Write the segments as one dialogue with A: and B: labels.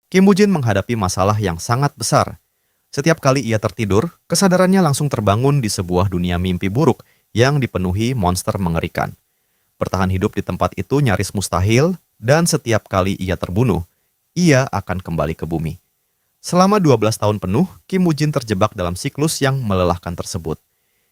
A: Kim Woo-jin menghadapi masalah yang sangat besar. Setiap kali ia tertidur, kesadarannya langsung terbangun di sebuah dunia mimpi buruk yang dipenuhi monster mengerikan. Bertahan hidup di tempat itu nyaris mustahil, dan setiap kali ia terbunuh, ia akan kembali ke bumi. Selama 12 tahun penuh, Kim Woo-jin terjebak dalam siklus yang melelahkan tersebut.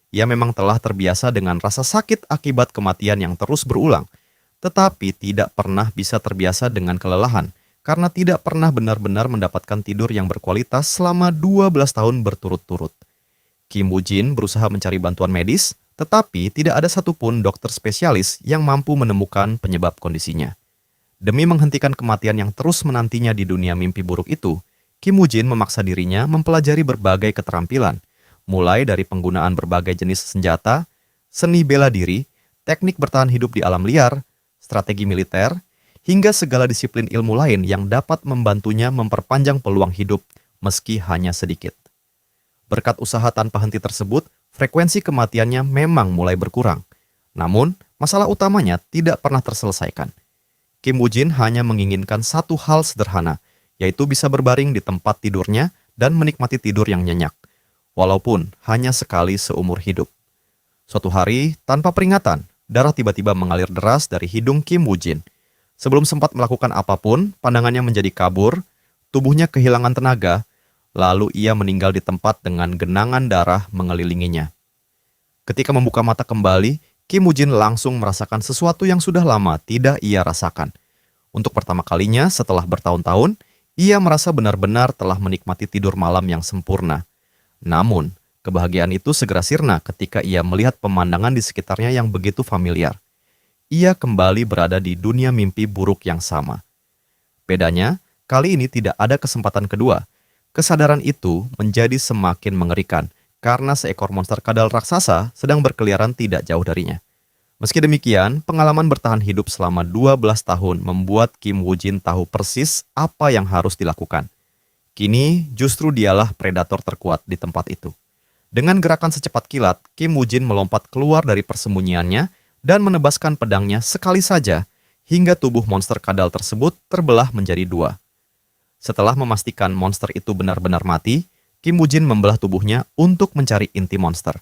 A: Ia memang telah terbiasa dengan rasa sakit akibat kematian yang terus berulang, tetapi tidak pernah bisa terbiasa dengan kelelahan karena tidak pernah benar-benar mendapatkan tidur yang berkualitas selama 12 tahun berturut-turut. Kim Woo-jin berusaha mencari bantuan medis, tetapi tidak ada satupun dokter spesialis yang mampu menemukan penyebab kondisinya. Demi menghentikan kematian yang terus menantinya di dunia mimpi buruk itu, Kim Woo-jin memaksa dirinya mempelajari berbagai keterampilan, mulai dari penggunaan berbagai jenis senjata, seni bela diri, teknik bertahan hidup di alam liar, strategi militer, hingga segala disiplin ilmu lain yang dapat membantunya memperpanjang peluang hidup meski hanya sedikit. Berkat usaha tanpa henti tersebut, frekuensi kematiannya memang mulai berkurang. Namun, masalah utamanya tidak pernah terselesaikan. Kim Woo-jin hanya menginginkan satu hal sederhana, yaitu bisa berbaring di tempat tidurnya dan menikmati tidur yang nyenyak, walaupun hanya sekali seumur hidup. Suatu hari, tanpa peringatan, darah tiba-tiba mengalir deras dari hidung Kim Woo-jin. Sebelum sempat melakukan apapun, pandangannya menjadi kabur, tubuhnya kehilangan tenaga, lalu ia meninggal di tempat dengan genangan darah mengelilinginya. Ketika membuka mata kembali, Kim Woo-jin langsung merasakan sesuatu yang sudah lama tidak ia rasakan. Untuk pertama kalinya setelah bertahun-tahun, ia merasa benar-benar telah menikmati tidur malam yang sempurna. Namun, kebahagiaan itu segera sirna ketika ia melihat pemandangan di sekitarnya yang begitu familiar. Ia kembali berada di dunia mimpi buruk yang sama. Bedanya, kali ini tidak ada kesempatan kedua. Kesadaran itu menjadi semakin mengerikan karena seekor monster kadal raksasa sedang berkeliaran tidak jauh darinya. Meski demikian, pengalaman bertahan hidup selama 12 tahun membuat Kim Woo-jin tahu persis apa yang harus dilakukan. Kini, justru dialah predator terkuat di tempat itu. Dengan gerakan secepat kilat, Kim Woo-jin melompat keluar dari persembunyiannya dan menebaskan pedangnya sekali saja hingga tubuh monster kadal tersebut terbelah menjadi dua. Setelah memastikan monster itu benar-benar mati, Kim Woo-jin membelah tubuhnya untuk mencari inti monster.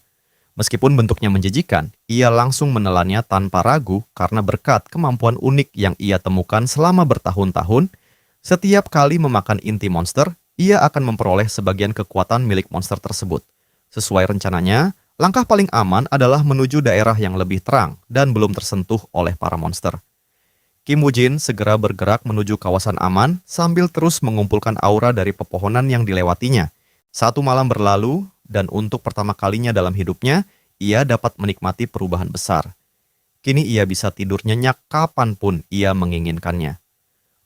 A: Meskipun bentuknya menjijikan, ia langsung menelannya tanpa ragu karena berkat kemampuan unik yang ia temukan selama bertahun-tahun. Setiap kali memakan inti monster, ia akan memperoleh sebagian kekuatan milik monster tersebut. Sesuai rencananya, langkah paling aman adalah menuju daerah yang lebih terang dan belum tersentuh oleh para monster. Kim Woo-jin segera bergerak menuju kawasan aman sambil terus mengumpulkan aura dari pepohonan yang dilewatinya. Satu malam berlalu, dan untuk pertama kalinya dalam hidupnya, ia dapat menikmati perubahan besar. Kini ia bisa tidur nyenyak kapanpun ia menginginkannya.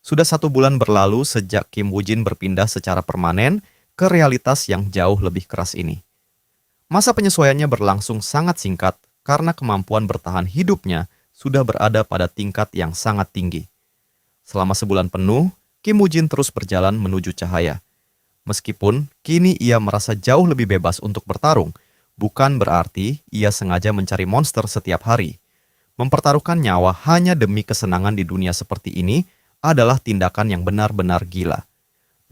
A: Sudah 1 bulan berlalu sejak Kim Woo-jin berpindah secara permanen ke realitas yang jauh lebih keras ini. Masa penyesuaiannya berlangsung sangat singkat karena kemampuan bertahan hidupnya sudah berada pada tingkat yang sangat tinggi. Selama sebulan penuh, Kim Woo-jin terus berjalan menuju cahaya. Meskipun kini ia merasa jauh lebih bebas untuk bertarung, bukan berarti ia sengaja mencari monster setiap hari. Mempertaruhkan nyawa hanya demi kesenangan di dunia seperti ini adalah tindakan yang benar-benar gila.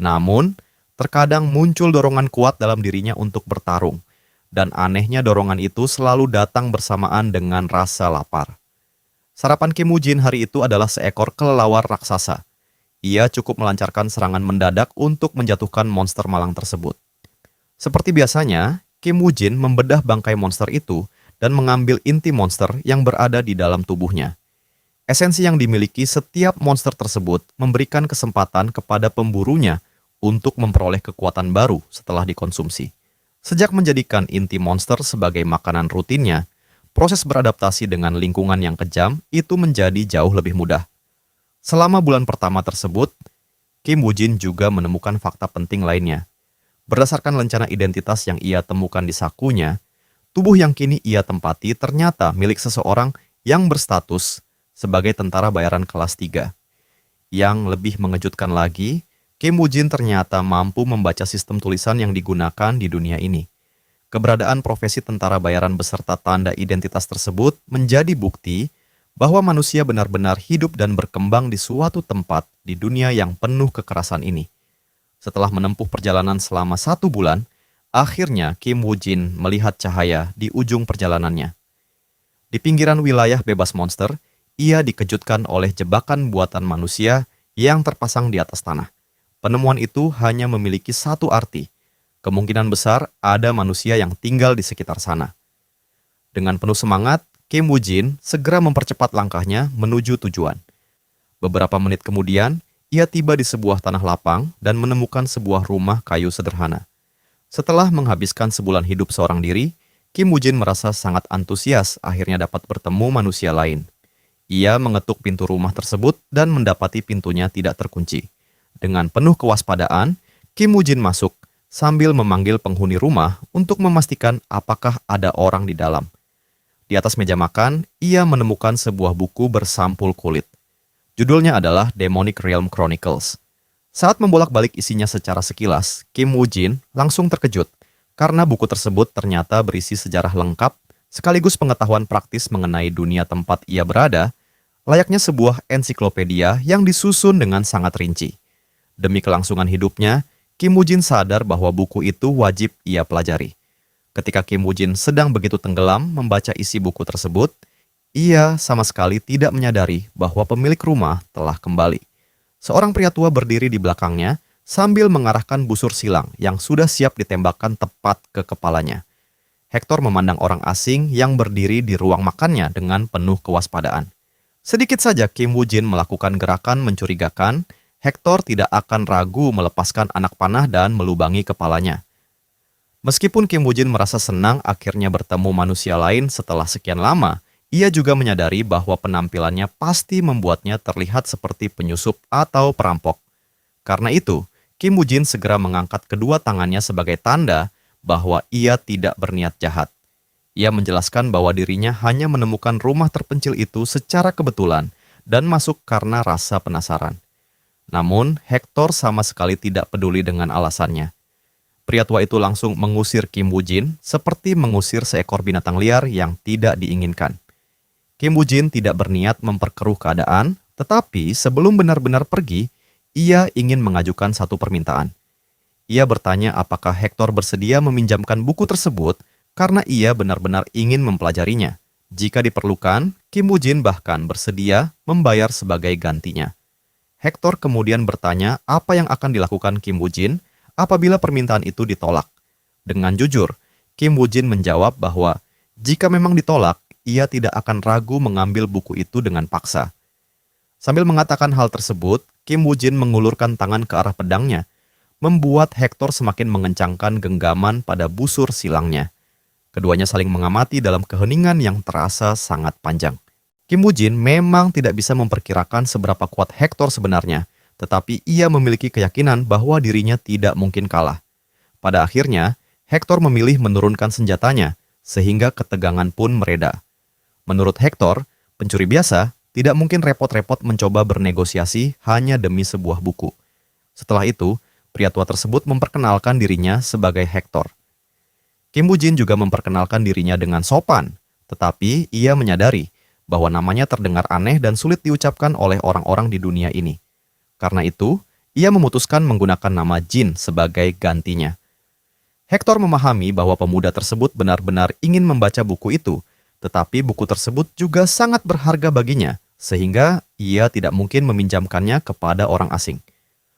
A: Namun, terkadang muncul dorongan kuat dalam dirinya untuk bertarung, dan anehnya dorongan itu selalu datang bersamaan dengan rasa lapar. Sarapan Kim Woo-jin hari itu adalah seekor kelelawar raksasa. Ia cukup melancarkan serangan mendadak untuk menjatuhkan monster malang tersebut. Seperti biasanya, Kim Woo-jin membedah bangkai monster itu dan mengambil inti monster yang berada di dalam tubuhnya. Esensi yang dimiliki setiap monster tersebut memberikan kesempatan kepada pemburunya untuk memperoleh kekuatan baru setelah dikonsumsi. Sejak menjadikan inti monster sebagai makanan rutinnya, proses beradaptasi dengan lingkungan yang kejam itu menjadi jauh lebih mudah. Selama bulan pertama tersebut, Kim Woo-jin juga menemukan fakta penting lainnya. Berdasarkan lencana identitas yang ia temukan di sakunya, tubuh yang kini ia tempati ternyata milik seseorang yang berstatus sebagai tentara bayaran kelas 3. Yang lebih mengejutkan lagi, Kim Woo-jin ternyata mampu membaca sistem tulisan yang digunakan di dunia ini. Keberadaan profesi tentara bayaran beserta tanda identitas tersebut menjadi bukti bahwa manusia benar-benar hidup dan berkembang di suatu tempat di dunia yang penuh kekerasan ini. Setelah menempuh perjalanan selama 1 bulan, akhirnya Kim Woo Jin melihat cahaya di ujung perjalanannya. Di pinggiran wilayah bebas monster, ia dikejutkan oleh jebakan buatan manusia yang terpasang di atas tanah. Penemuan itu hanya memiliki satu arti. Kemungkinan besar ada manusia yang tinggal di sekitar sana. Dengan penuh semangat, Kim Woo Jin segera mempercepat langkahnya menuju tujuan. Beberapa menit kemudian, ia tiba di sebuah tanah lapang dan menemukan sebuah rumah kayu sederhana. Setelah menghabiskan sebulan hidup seorang diri, Kim Woo Jin merasa sangat antusias akhirnya dapat bertemu manusia lain. Ia mengetuk pintu rumah tersebut dan mendapati pintunya tidak terkunci. Dengan penuh kewaspadaan, Kim Woo Jin masuk sambil memanggil penghuni rumah untuk memastikan apakah ada orang di dalam. Di atas meja makan, ia menemukan sebuah buku bersampul kulit. Judulnya adalah Demonic Realm Chronicles. Saat membolak-balik isinya secara sekilas, Kim Woo Jin langsung terkejut karena buku tersebut ternyata berisi sejarah lengkap sekaligus pengetahuan praktis mengenai dunia tempat ia berada, layaknya sebuah ensiklopedia yang disusun dengan sangat rinci. Demi kelangsungan hidupnya, Kim Woo Jin sadar bahwa buku itu wajib ia pelajari. Ketika Kim Woo Jin sedang begitu tenggelam membaca isi buku tersebut, ia sama sekali tidak menyadari bahwa pemilik rumah telah kembali. Seorang pria tua berdiri di belakangnya sambil mengarahkan busur silang yang sudah siap ditembakkan tepat ke kepalanya. Hector memandang orang asing yang berdiri di ruang makannya dengan penuh kewaspadaan. Sedikit saja Kim Woo Jin melakukan gerakan mencurigakan, Hector tidak akan ragu melepaskan anak panah dan melubangi kepalanya. Meskipun Kim Woo Jin merasa senang akhirnya bertemu manusia lain setelah sekian lama, ia juga menyadari bahwa penampilannya pasti membuatnya terlihat seperti penyusup atau perampok. Karena itu, Kim Woo Jin segera mengangkat kedua tangannya sebagai tanda bahwa ia tidak berniat jahat. Ia menjelaskan bahwa dirinya hanya menemukan rumah terpencil itu secara kebetulan dan masuk karena rasa penasaran. Namun, Hector sama sekali tidak peduli dengan alasannya. Pria tua itu langsung mengusir Kim Woo Jin seperti mengusir seekor binatang liar yang tidak diinginkan. Kim Woo Jin tidak berniat memperkeruh keadaan, tetapi sebelum benar-benar pergi, ia ingin mengajukan satu permintaan. Ia bertanya apakah Hector bersedia meminjamkan buku tersebut karena ia benar-benar ingin mempelajarinya. Jika diperlukan, Kim Woo Jin bahkan bersedia membayar sebagai gantinya. Hector kemudian bertanya apa yang akan dilakukan Kim Woo Jin apabila permintaan itu ditolak. Dengan jujur, Kim Woo Jin menjawab bahwa jika memang ditolak, ia tidak akan ragu mengambil buku itu dengan paksa. Sambil mengatakan hal tersebut, Kim Woo Jin mengulurkan tangan ke arah pedangnya, membuat Hector semakin mengencangkan genggaman pada busur silangnya. Keduanya saling mengamati dalam keheningan yang terasa sangat panjang. Kim Woo Jin memang tidak bisa memperkirakan seberapa kuat Hector sebenarnya, tetapi ia memiliki keyakinan bahwa dirinya tidak mungkin kalah. Pada akhirnya, Hector memilih menurunkan senjatanya, sehingga ketegangan pun mereda. Menurut Hector, pencuri biasa tidak mungkin repot-repot mencoba bernegosiasi hanya demi sebuah buku. Setelah itu, pria tua tersebut memperkenalkan dirinya sebagai Hector. Kim Woo Jin juga memperkenalkan dirinya dengan sopan, tetapi ia menyadari bahwa namanya terdengar aneh dan sulit diucapkan oleh orang-orang di dunia ini. Karena itu, ia memutuskan menggunakan nama Jin sebagai gantinya. Hector memahami bahwa pemuda tersebut benar-benar ingin membaca buku itu, tetapi buku tersebut juga sangat berharga baginya, sehingga ia tidak mungkin meminjamkannya kepada orang asing.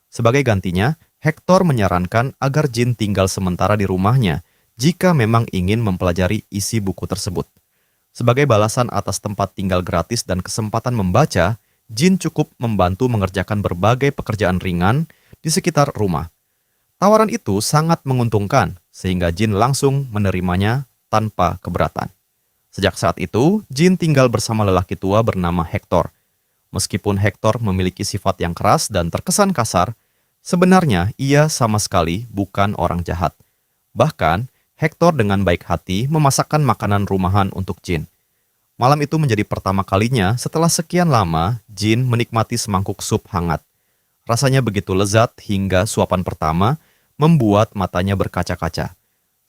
A: Sebagai gantinya, Hector menyarankan agar Jin tinggal sementara di rumahnya jika memang ingin mempelajari isi buku tersebut. Sebagai balasan atas tempat tinggal gratis dan kesempatan membaca, Jin cukup membantu mengerjakan berbagai pekerjaan ringan di sekitar rumah. Tawaran itu sangat menguntungkan, sehingga Jin langsung menerimanya tanpa keberatan. Sejak saat itu, Jin tinggal bersama lelaki tua bernama Hector. Meskipun Hector memiliki sifat yang keras dan terkesan kasar, sebenarnya ia sama sekali bukan orang jahat. Bahkan, Hector dengan baik hati memasakkan makanan rumahan untuk Jin. Malam itu menjadi pertama kalinya setelah sekian lama Jin menikmati semangkuk sup hangat. Rasanya begitu lezat hingga suapan pertama membuat matanya berkaca-kaca.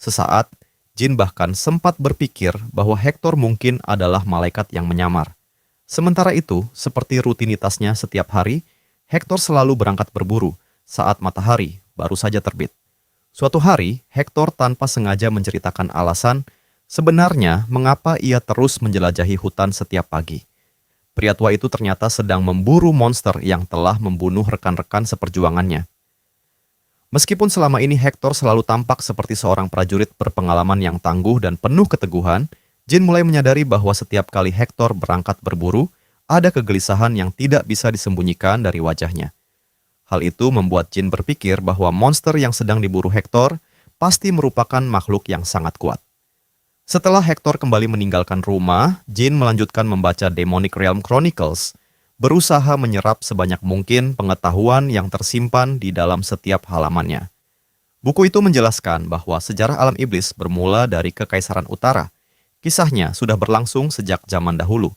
A: Sesaat, Jin bahkan sempat berpikir bahwa Hector mungkin adalah malaikat yang menyamar. Sementara itu, seperti rutinitasnya setiap hari, Hector selalu berangkat berburu saat matahari baru saja terbit. Suatu hari, Hector tanpa sengaja menceritakan alasan sebenarnya mengapa ia terus menjelajahi hutan setiap pagi. Pria tua itu ternyata sedang memburu monster yang telah membunuh rekan-rekan seperjuangannya. Meskipun selama ini Hector selalu tampak seperti seorang prajurit berpengalaman yang tangguh dan penuh keteguhan, Jin mulai menyadari bahwa setiap kali Hector berangkat berburu, ada kegelisahan yang tidak bisa disembunyikan dari wajahnya. Hal itu membuat Jin berpikir bahwa monster yang sedang diburu Hector pasti merupakan makhluk yang sangat kuat. Setelah Hector kembali meninggalkan rumah, Jin melanjutkan membaca Demonic Realm Chronicles, berusaha menyerap sebanyak mungkin pengetahuan yang tersimpan di dalam setiap halamannya. Buku itu menjelaskan bahwa sejarah alam iblis bermula dari Kekaisaran Utara. Kisahnya sudah berlangsung sejak zaman dahulu.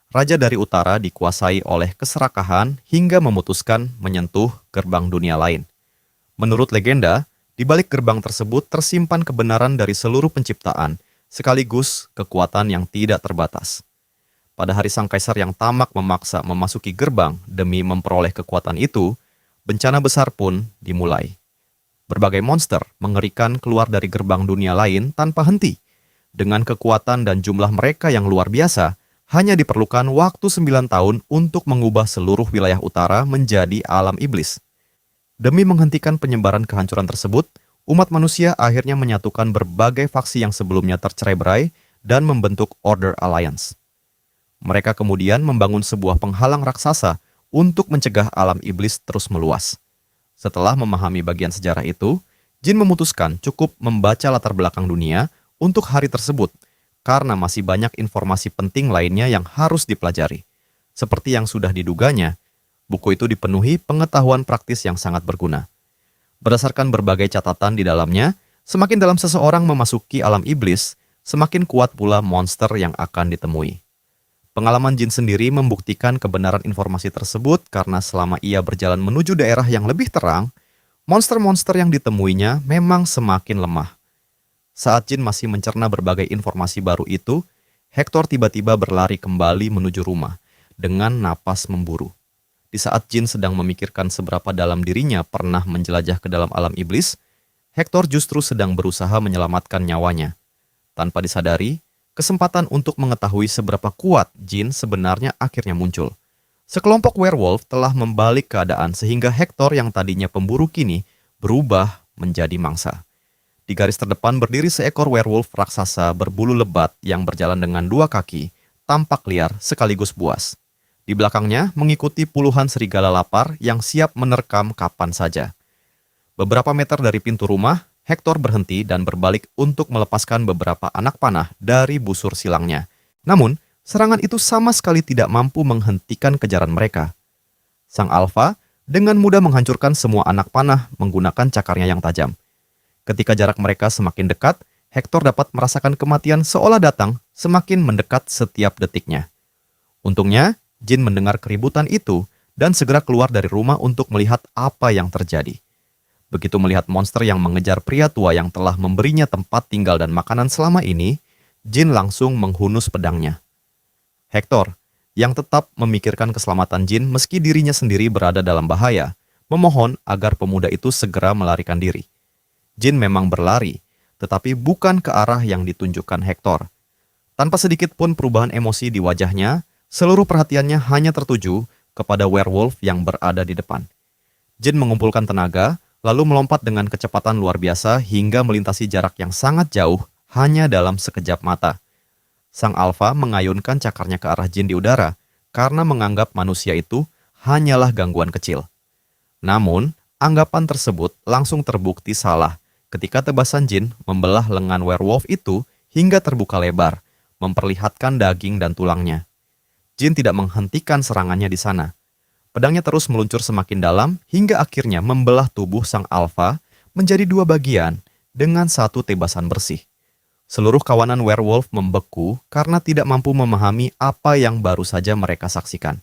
A: Raja dari Utara dikuasai oleh keserakahan hingga memutuskan menyentuh gerbang dunia lain. Menurut legenda, di balik gerbang tersebut tersimpan kebenaran dari seluruh penciptaan, sekaligus kekuatan yang tidak terbatas. Pada hari sang kaisar yang tamak memaksa memasuki gerbang demi memperoleh kekuatan itu, bencana besar pun dimulai. Berbagai monster mengerikan keluar dari gerbang dunia lain tanpa henti. Dengan kekuatan dan jumlah mereka yang luar biasa, hanya diperlukan waktu 9 tahun untuk mengubah seluruh wilayah utara menjadi alam iblis. Demi menghentikan penyebaran kehancuran tersebut, umat manusia akhirnya menyatukan berbagai faksi yang sebelumnya tercerai-berai dan membentuk Order Alliance. Mereka kemudian membangun sebuah penghalang raksasa untuk mencegah alam iblis terus meluas. Setelah memahami bagian sejarah itu, Jin memutuskan cukup membaca latar belakang dunia untuk hari tersebut, karena masih banyak informasi penting lainnya yang harus dipelajari. Seperti yang sudah diduganya, buku itu dipenuhi pengetahuan praktis yang sangat berguna. Berdasarkan berbagai catatan di dalamnya, semakin dalam seseorang memasuki alam iblis, semakin kuat pula monster yang akan ditemui. Pengalaman Jin sendiri membuktikan kebenaran informasi tersebut karena selama ia berjalan menuju daerah yang lebih terang, monster-monster yang ditemuinya memang semakin lemah. Saat Jin masih mencerna berbagai informasi baru itu, Hector tiba-tiba berlari kembali menuju rumah dengan napas memburu. Di saat Jin sedang memikirkan seberapa dalam dirinya pernah menjelajah ke dalam alam iblis, Hector justru sedang berusaha menyelamatkan nyawanya. Tanpa disadari, kesempatan untuk mengetahui seberapa kuat Jin sebenarnya akhirnya muncul. Sekelompok werewolf telah membalik keadaan sehingga Hector yang tadinya pemburu kini berubah menjadi mangsa. Di garis terdepan berdiri seekor werewolf raksasa berbulu lebat yang berjalan dengan 2 kaki, tampak liar sekaligus buas. Di belakangnya mengikuti puluhan serigala lapar yang siap menerkam kapan saja. Beberapa meter dari pintu rumah, Hector berhenti dan berbalik untuk melepaskan beberapa anak panah dari busur silangnya. Namun, serangan itu sama sekali tidak mampu menghentikan kejaran mereka. Sang Alpha dengan mudah menghancurkan semua anak panah menggunakan cakarnya yang tajam. Ketika jarak mereka semakin dekat, Hector dapat merasakan kematian seolah datang semakin mendekat setiap detiknya. Untungnya, Jin mendengar keributan itu dan segera keluar dari rumah untuk melihat apa yang terjadi. Begitu melihat monster yang mengejar pria tua yang telah memberinya tempat tinggal dan makanan selama ini, Jin langsung menghunus pedangnya. Hector, yang tetap memikirkan keselamatan Jin meski dirinya sendiri berada dalam bahaya, memohon agar pemuda itu segera melarikan diri. Jin memang berlari, tetapi bukan ke arah yang ditunjukkan Hector. Tanpa sedikit pun perubahan emosi di wajahnya, seluruh perhatiannya hanya tertuju kepada werewolf yang berada di depan. Jin mengumpulkan tenaga, lalu melompat dengan kecepatan luar biasa hingga melintasi jarak yang sangat jauh hanya dalam sekejap mata. Sang Alpha mengayunkan cakarnya ke arah Jin di udara karena menganggap manusia itu hanyalah gangguan kecil. Namun, anggapan tersebut langsung terbukti salah ketika tebasan Jin membelah lengan werewolf itu hingga terbuka lebar, memperlihatkan daging dan tulangnya. Jin tidak menghentikan serangannya di sana. Pedangnya terus meluncur semakin dalam hingga akhirnya membelah tubuh sang Alpha menjadi 2 bagian dengan satu tebasan bersih. Seluruh kawanan werewolf membeku karena tidak mampu memahami apa yang baru saja mereka saksikan.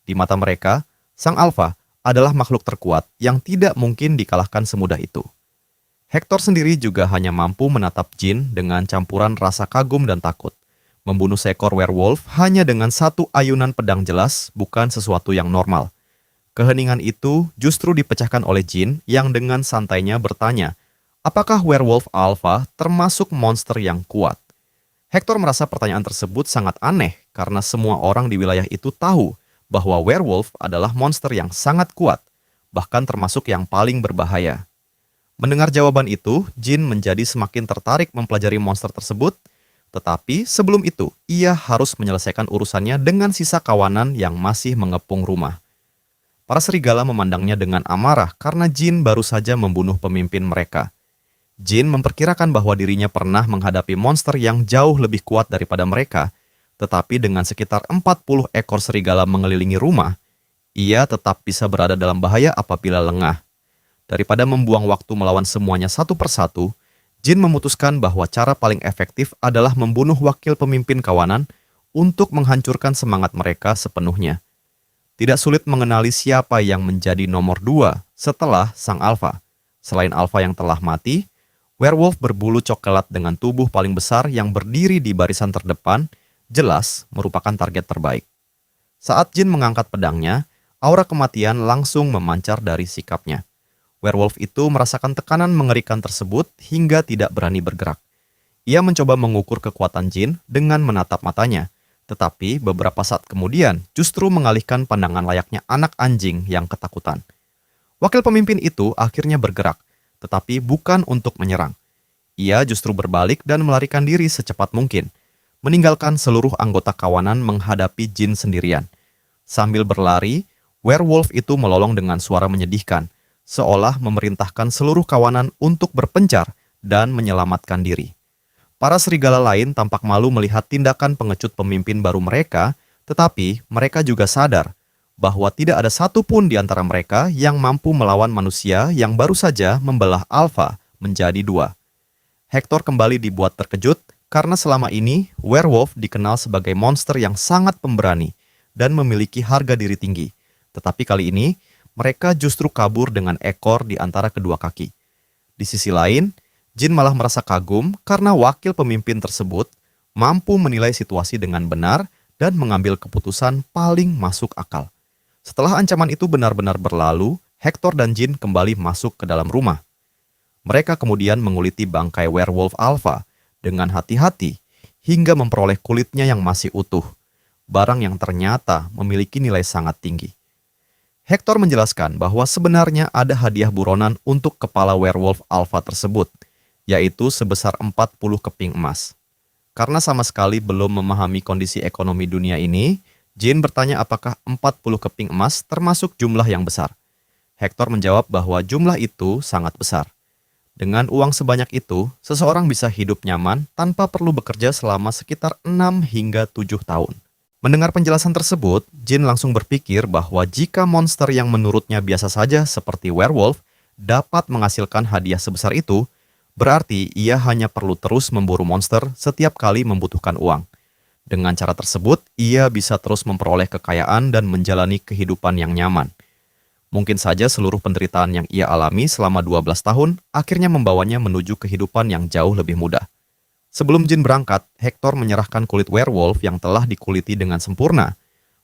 A: Di mata mereka, sang Alpha adalah makhluk terkuat yang tidak mungkin dikalahkan semudah itu. Hector sendiri juga hanya mampu menatap Jin dengan campuran rasa kagum dan takut. Membunuh seekor werewolf hanya dengan 1 ayunan pedang jelas bukan sesuatu yang normal. Keheningan itu justru dipecahkan oleh Jin yang dengan santainya bertanya, apakah werewolf alpha termasuk monster yang kuat? Hector merasa pertanyaan tersebut sangat aneh karena semua orang di wilayah itu tahu bahwa werewolf adalah monster yang sangat kuat, bahkan termasuk yang paling berbahaya. Mendengar jawaban itu, Jin menjadi semakin tertarik mempelajari monster tersebut, tetapi sebelum itu ia harus menyelesaikan urusannya dengan sisa kawanan yang masih mengepung rumah. Para serigala memandangnya dengan amarah karena Jin baru saja membunuh pemimpin mereka. Jin memperkirakan bahwa dirinya pernah menghadapi monster yang jauh lebih kuat daripada mereka, tetapi dengan sekitar 40 ekor serigala mengelilingi rumah, ia tetap bisa berada dalam bahaya apabila lengah. Daripada membuang waktu melawan semuanya satu persatu, Jin memutuskan bahwa cara paling efektif adalah membunuh wakil pemimpin kawanan untuk menghancurkan semangat mereka sepenuhnya. Tidak sulit mengenali siapa yang menjadi nomor 2 setelah sang alfa. Selain alfa yang telah mati, werewolf berbulu coklat dengan tubuh paling besar yang berdiri di barisan terdepan jelas merupakan target terbaik. Saat Jin mengangkat pedangnya, aura kematian langsung memancar dari sikapnya. Werewolf itu merasakan tekanan mengerikan tersebut hingga tidak berani bergerak. Ia mencoba mengukur kekuatan Jin dengan menatap matanya, tetapi beberapa saat kemudian justru mengalihkan pandangan layaknya anak anjing yang ketakutan. Wakil pemimpin itu akhirnya bergerak, tetapi bukan untuk menyerang. Ia justru berbalik dan melarikan diri secepat mungkin, meninggalkan seluruh anggota kawanan menghadapi Jin sendirian. Sambil berlari, werewolf itu melolong dengan suara menyedihkan, seolah memerintahkan seluruh kawanan untuk berpencar dan menyelamatkan diri. Para serigala lain tampak malu melihat tindakan pengecut pemimpin baru mereka, tetapi mereka juga sadar bahwa tidak ada satupun di antara mereka yang mampu melawan manusia yang baru saja membelah alfa menjadi 2. Hector kembali dibuat terkejut karena selama ini werewolf dikenal sebagai monster yang sangat pemberani dan memiliki harga diri tinggi. Tetapi kali ini, mereka justru kabur dengan ekor di antara kedua kaki. Di sisi lain, Jin malah merasa kagum karena wakil pemimpin tersebut mampu menilai situasi dengan benar dan mengambil keputusan paling masuk akal. Setelah ancaman itu benar-benar berlalu, Hector dan Jin kembali masuk ke dalam rumah. Mereka kemudian menguliti bangkai werewolf alpha dengan hati-hati hingga memperoleh kulitnya yang masih utuh, barang yang ternyata memiliki nilai sangat tinggi. Hector menjelaskan bahwa sebenarnya ada hadiah buronan untuk kepala werewolf alpha tersebut, yaitu sebesar 40 keping emas. Karena sama sekali belum memahami kondisi ekonomi dunia ini, Jin bertanya apakah 40 keping emas termasuk jumlah yang besar. Hector menjawab bahwa jumlah itu sangat besar. Dengan uang sebanyak itu, seseorang bisa hidup nyaman tanpa perlu bekerja selama sekitar 6 hingga 7 tahun. Mendengar penjelasan tersebut, Jin langsung berpikir bahwa jika monster yang menurutnya biasa saja seperti werewolf dapat menghasilkan hadiah sebesar itu, berarti ia hanya perlu terus memburu monster setiap kali membutuhkan uang. Dengan cara tersebut, ia bisa terus memperoleh kekayaan dan menjalani kehidupan yang nyaman. Mungkin saja seluruh penderitaan yang ia alami selama 12 tahun akhirnya membawanya menuju kehidupan yang jauh lebih mudah. Sebelum Jin berangkat, Hector menyerahkan kulit werewolf yang telah dikuliti dengan sempurna,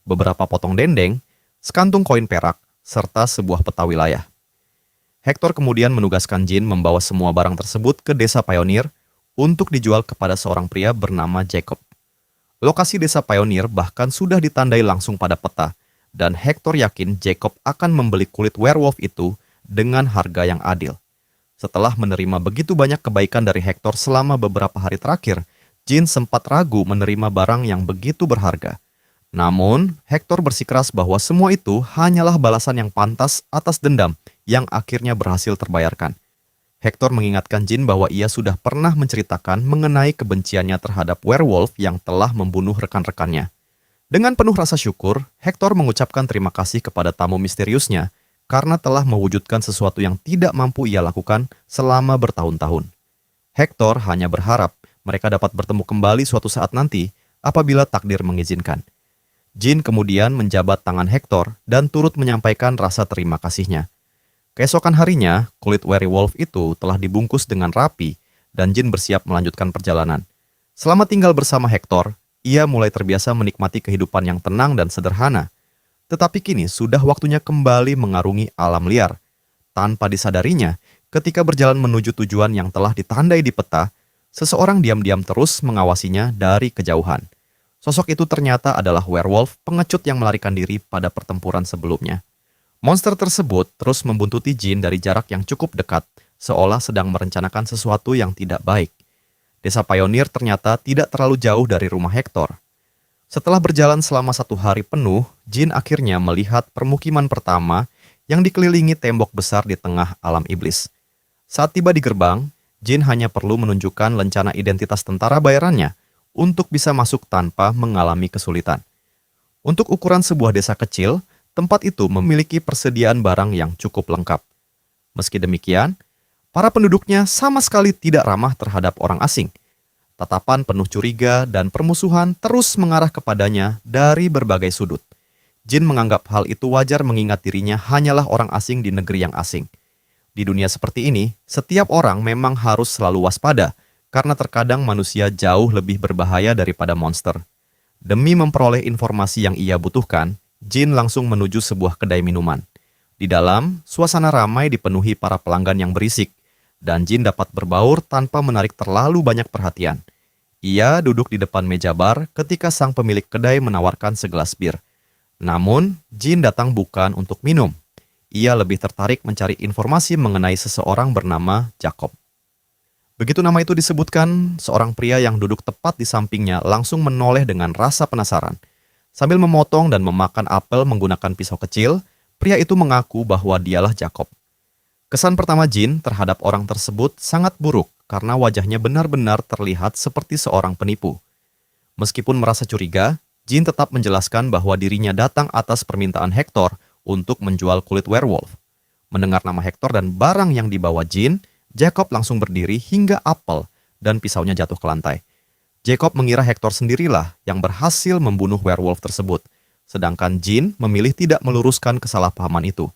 A: beberapa potong dendeng, sekantung koin perak, serta sebuah peta wilayah. Hector kemudian menugaskan Jin membawa semua barang tersebut ke desa Pioneer untuk dijual kepada seorang pria bernama Jacob. Lokasi desa Pioneer bahkan sudah ditandai langsung pada peta, dan Hector yakin Jacob akan membeli kulit werewolf itu dengan harga yang adil. Setelah menerima begitu banyak kebaikan dari Hector selama beberapa hari terakhir, Jin sempat ragu menerima barang yang begitu berharga. Namun, Hector bersikeras bahwa semua itu hanyalah balasan yang pantas atas dendam yang akhirnya berhasil terbayarkan. Hector mengingatkan Jin bahwa ia sudah pernah menceritakan mengenai kebenciannya terhadap werewolf yang telah membunuh rekan-rekannya. Dengan penuh rasa syukur, Hector mengucapkan terima kasih kepada tamu misteriusnya karena telah mewujudkan sesuatu yang tidak mampu ia lakukan selama bertahun-tahun. Hector hanya berharap mereka dapat bertemu kembali suatu saat nanti apabila takdir mengizinkan. Jin kemudian menjabat tangan Hector dan turut menyampaikan rasa terima kasihnya. Keesokan harinya, kulit werewolf itu telah dibungkus dengan rapi dan Jin bersiap melanjutkan perjalanan. Selama tinggal bersama Hector, ia mulai terbiasa menikmati kehidupan yang tenang dan sederhana. tetapi kini sudah waktunya kembali mengarungi alam liar. Tanpa disadarinya, ketika berjalan menuju tujuan yang telah ditandai di peta, seseorang diam-diam terus mengawasinya dari kejauhan. Sosok itu ternyata adalah werewolf pengecut yang melarikan diri pada pertempuran sebelumnya. Monster tersebut terus membuntuti Jin dari jarak yang cukup dekat, seolah sedang merencanakan sesuatu yang tidak baik. Desa Pioneer ternyata tidak terlalu jauh dari rumah Hector. Setelah berjalan selama 1 hari penuh, Jin akhirnya melihat permukiman pertama yang dikelilingi tembok besar di tengah alam iblis. Saat tiba di gerbang, Jin hanya perlu menunjukkan lencana identitas tentara bayarannya untuk bisa masuk tanpa mengalami kesulitan. Untuk ukuran sebuah desa kecil, tempat itu memiliki persediaan barang yang cukup lengkap. Meski demikian, para penduduknya sama sekali tidak ramah terhadap orang asing. Tatapan penuh curiga dan permusuhan terus mengarah kepadanya dari berbagai sudut. Jin menganggap hal itu wajar mengingat dirinya hanyalah orang asing di negeri yang asing. Di dunia seperti ini, setiap orang memang harus selalu waspada, karena terkadang manusia jauh lebih berbahaya daripada monster. Demi memperoleh informasi yang ia butuhkan, Jin langsung menuju sebuah kedai minuman. Di dalam, suasana ramai dipenuhi para pelanggan yang berisik, dan Jin dapat berbaur tanpa menarik terlalu banyak perhatian. Ia duduk di depan meja bar ketika sang pemilik kedai menawarkan segelas bir. Namun, Jin datang bukan untuk minum. Ia lebih tertarik mencari informasi mengenai seseorang bernama Jacob. Begitu nama itu disebutkan, seorang pria yang duduk tepat di sampingnya langsung menoleh dengan rasa penasaran. Sambil memotong dan memakan apel menggunakan pisau kecil, pria itu mengaku bahwa dialah Jacob. Kesan pertama Jin terhadap orang tersebut sangat buruk karena wajahnya benar-benar terlihat seperti seorang penipu. Meskipun merasa curiga, Jin tetap menjelaskan bahwa dirinya datang atas permintaan Hector untuk menjual kulit werewolf. Mendengar nama Hector dan barang yang dibawa Jin, Jacob langsung berdiri hingga apel dan pisaunya jatuh ke lantai. Jacob mengira Hector sendirilah yang berhasil membunuh werewolf tersebut, sedangkan Jin memilih tidak meluruskan kesalahpahaman itu.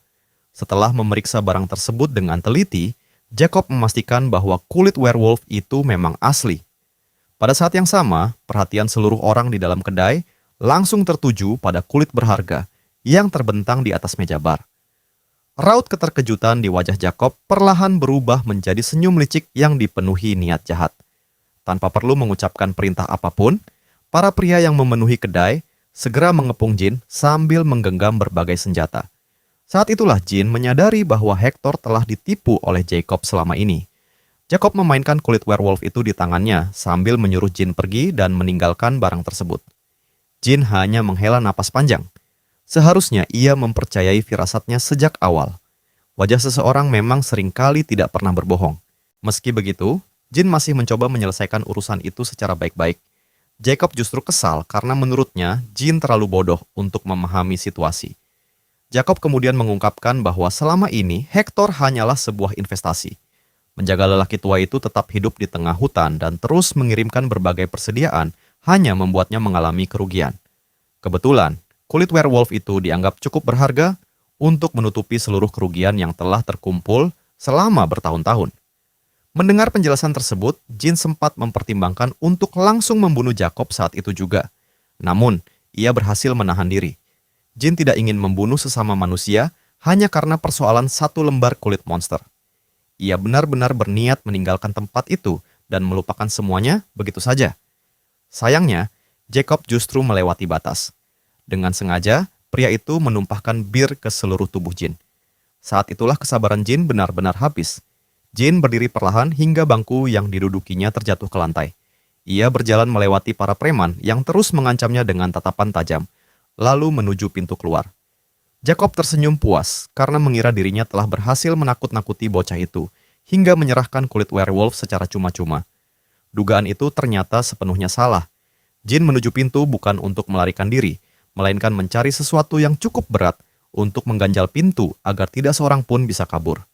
A: Setelah memeriksa barang tersebut dengan teliti, Jacob memastikan bahwa kulit werewolf itu memang asli. Pada saat yang sama, perhatian seluruh orang di dalam kedai langsung tertuju pada kulit berharga yang terbentang di atas meja bar. Raut keterkejutan di wajah Jacob perlahan berubah menjadi senyum licik yang dipenuhi niat jahat. Tanpa perlu mengucapkan perintah apapun, para pria yang memenuhi kedai segera mengepung Jin sambil menggenggam berbagai senjata. Saat itulah Jin menyadari bahwa Hector telah ditipu oleh Jacob selama ini. Jacob memainkan kulit werewolf itu di tangannya sambil menyuruh Jin pergi dan meninggalkan barang tersebut. Jin hanya menghela napas panjang. Seharusnya ia mempercayai firasatnya sejak awal. Wajah seseorang memang seringkali tidak pernah berbohong. Meski begitu, Jin masih mencoba menyelesaikan urusan itu secara baik-baik. Jacob justru kesal karena menurutnya Jin terlalu bodoh untuk memahami situasi. Jacob kemudian mengungkapkan bahwa selama ini Hector hanyalah sebuah investasi. Menjaga lelaki tua itu tetap hidup di tengah hutan dan terus mengirimkan berbagai persediaan hanya membuatnya mengalami kerugian. Kebetulan, kulit werewolf itu dianggap cukup berharga untuk menutupi seluruh kerugian yang telah terkumpul selama bertahun-tahun. Mendengar penjelasan tersebut, Jin sempat mempertimbangkan untuk langsung membunuh Jacob saat itu juga. Namun, ia berhasil menahan diri. Jin tidak ingin membunuh sesama manusia hanya karena persoalan 1 lembar kulit monster. Ia benar-benar berniat meninggalkan tempat itu dan melupakan semuanya begitu saja. Sayangnya, Jacob justru melewati batas. Dengan sengaja, pria itu menumpahkan bir ke seluruh tubuh Jin. Saat itulah kesabaran Jin benar-benar habis. Jin berdiri perlahan hingga bangku yang didudukinya terjatuh ke lantai. Ia berjalan melewati para preman yang terus mengancamnya dengan tatapan tajam, lalu menuju pintu keluar. Jacob tersenyum puas karena mengira dirinya telah berhasil menakut-nakuti bocah itu hingga menyerahkan kulit werewolf secara cuma-cuma. Dugaan itu ternyata sepenuhnya salah. Jin menuju pintu bukan untuk melarikan diri, melainkan mencari sesuatu yang cukup berat untuk mengganjal pintu agar tidak seorang pun bisa kabur.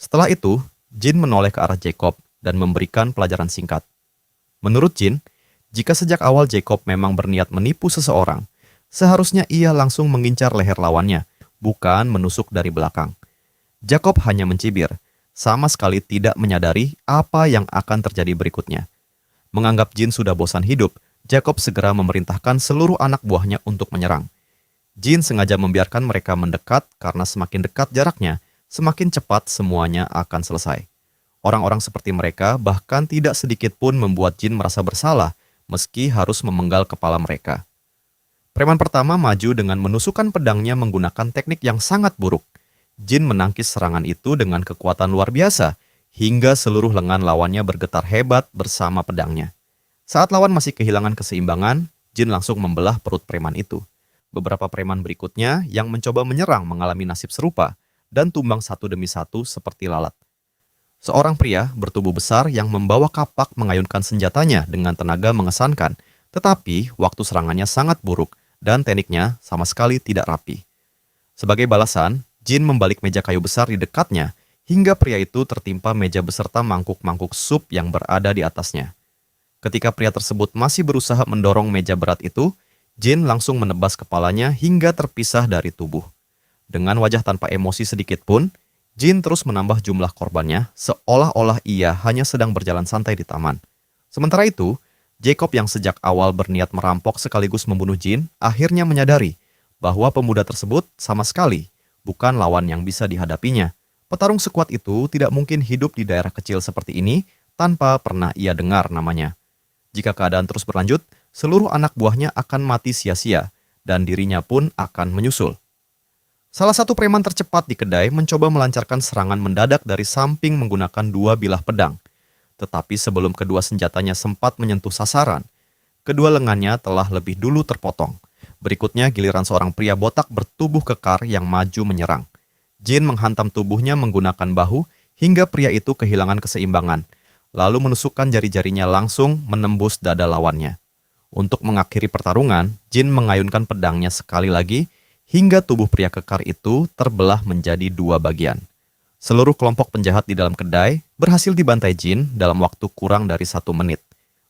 A: Setelah itu, Jin menoleh ke arah Jacob dan memberikan pelajaran singkat. Menurut Jin, jika sejak awal Jacob memang berniat menipu seseorang, seharusnya ia langsung mengincar leher lawannya, bukan menusuk dari belakang. Jacob hanya mencibir, sama sekali tidak menyadari apa yang akan terjadi berikutnya. Menganggap Jin sudah bosan hidup, Jacob segera memerintahkan seluruh anak buahnya untuk menyerang. Jin sengaja membiarkan mereka mendekat karena semakin dekat jaraknya, semakin cepat semuanya akan selesai. Orang-orang seperti mereka bahkan tidak sedikit pun membuat Jin merasa bersalah meski harus memenggal kepala mereka. Preman pertama maju dengan menusukkan pedangnya menggunakan teknik yang sangat buruk. Jin menangkis serangan itu dengan kekuatan luar biasa, hingga seluruh lengan lawannya bergetar hebat bersama pedangnya. Saat lawan masih kehilangan keseimbangan, Jin langsung membelah perut preman itu. Beberapa preman berikutnya yang mencoba menyerang mengalami nasib serupa dan tumbang satu demi satu seperti lalat. Seorang pria bertubuh besar yang membawa kapak mengayunkan senjatanya dengan tenaga mengesankan, tetapi waktu serangannya sangat buruk dan tekniknya sama sekali tidak rapi. Sebagai balasan, Jin membalik meja kayu besar di dekatnya hingga pria itu tertimpa meja beserta mangkuk-mangkuk sup yang berada di atasnya. Ketika pria tersebut masih berusaha mendorong meja berat itu, Jin langsung menebas kepalanya hingga terpisah dari tubuh. Dengan wajah tanpa emosi sedikit pun, Jin terus menambah jumlah korbannya seolah-olah ia hanya sedang berjalan santai di taman. Sementara itu, Jacob yang sejak awal berniat merampok sekaligus membunuh Jin akhirnya menyadari bahwa pemuda tersebut sama sekali bukan lawan yang bisa dihadapinya. Petarung sekuat itu tidak mungkin hidup di daerah kecil seperti ini tanpa pernah ia dengar namanya. Jika keadaan terus berlanjut, seluruh anak buahnya akan mati sia-sia dan dirinya pun akan menyusul. Salah satu preman tercepat di kedai mencoba melancarkan serangan mendadak dari samping menggunakan 2 bilah pedang. Tetapi sebelum kedua senjatanya sempat menyentuh sasaran, kedua lengannya telah lebih dulu terpotong. Berikutnya giliran seorang pria botak bertubuh kekar yang maju menyerang. Jin menghantam tubuhnya menggunakan bahu hingga pria itu kehilangan keseimbangan, lalu menusukkan jari-jarinya langsung menembus dada lawannya. Untuk mengakhiri pertarungan, Jin mengayunkan pedangnya sekali lagi hingga tubuh pria kekar itu terbelah menjadi 2 bagian. Seluruh kelompok penjahat di dalam kedai berhasil dibantai Jin dalam waktu kurang dari 1 menit.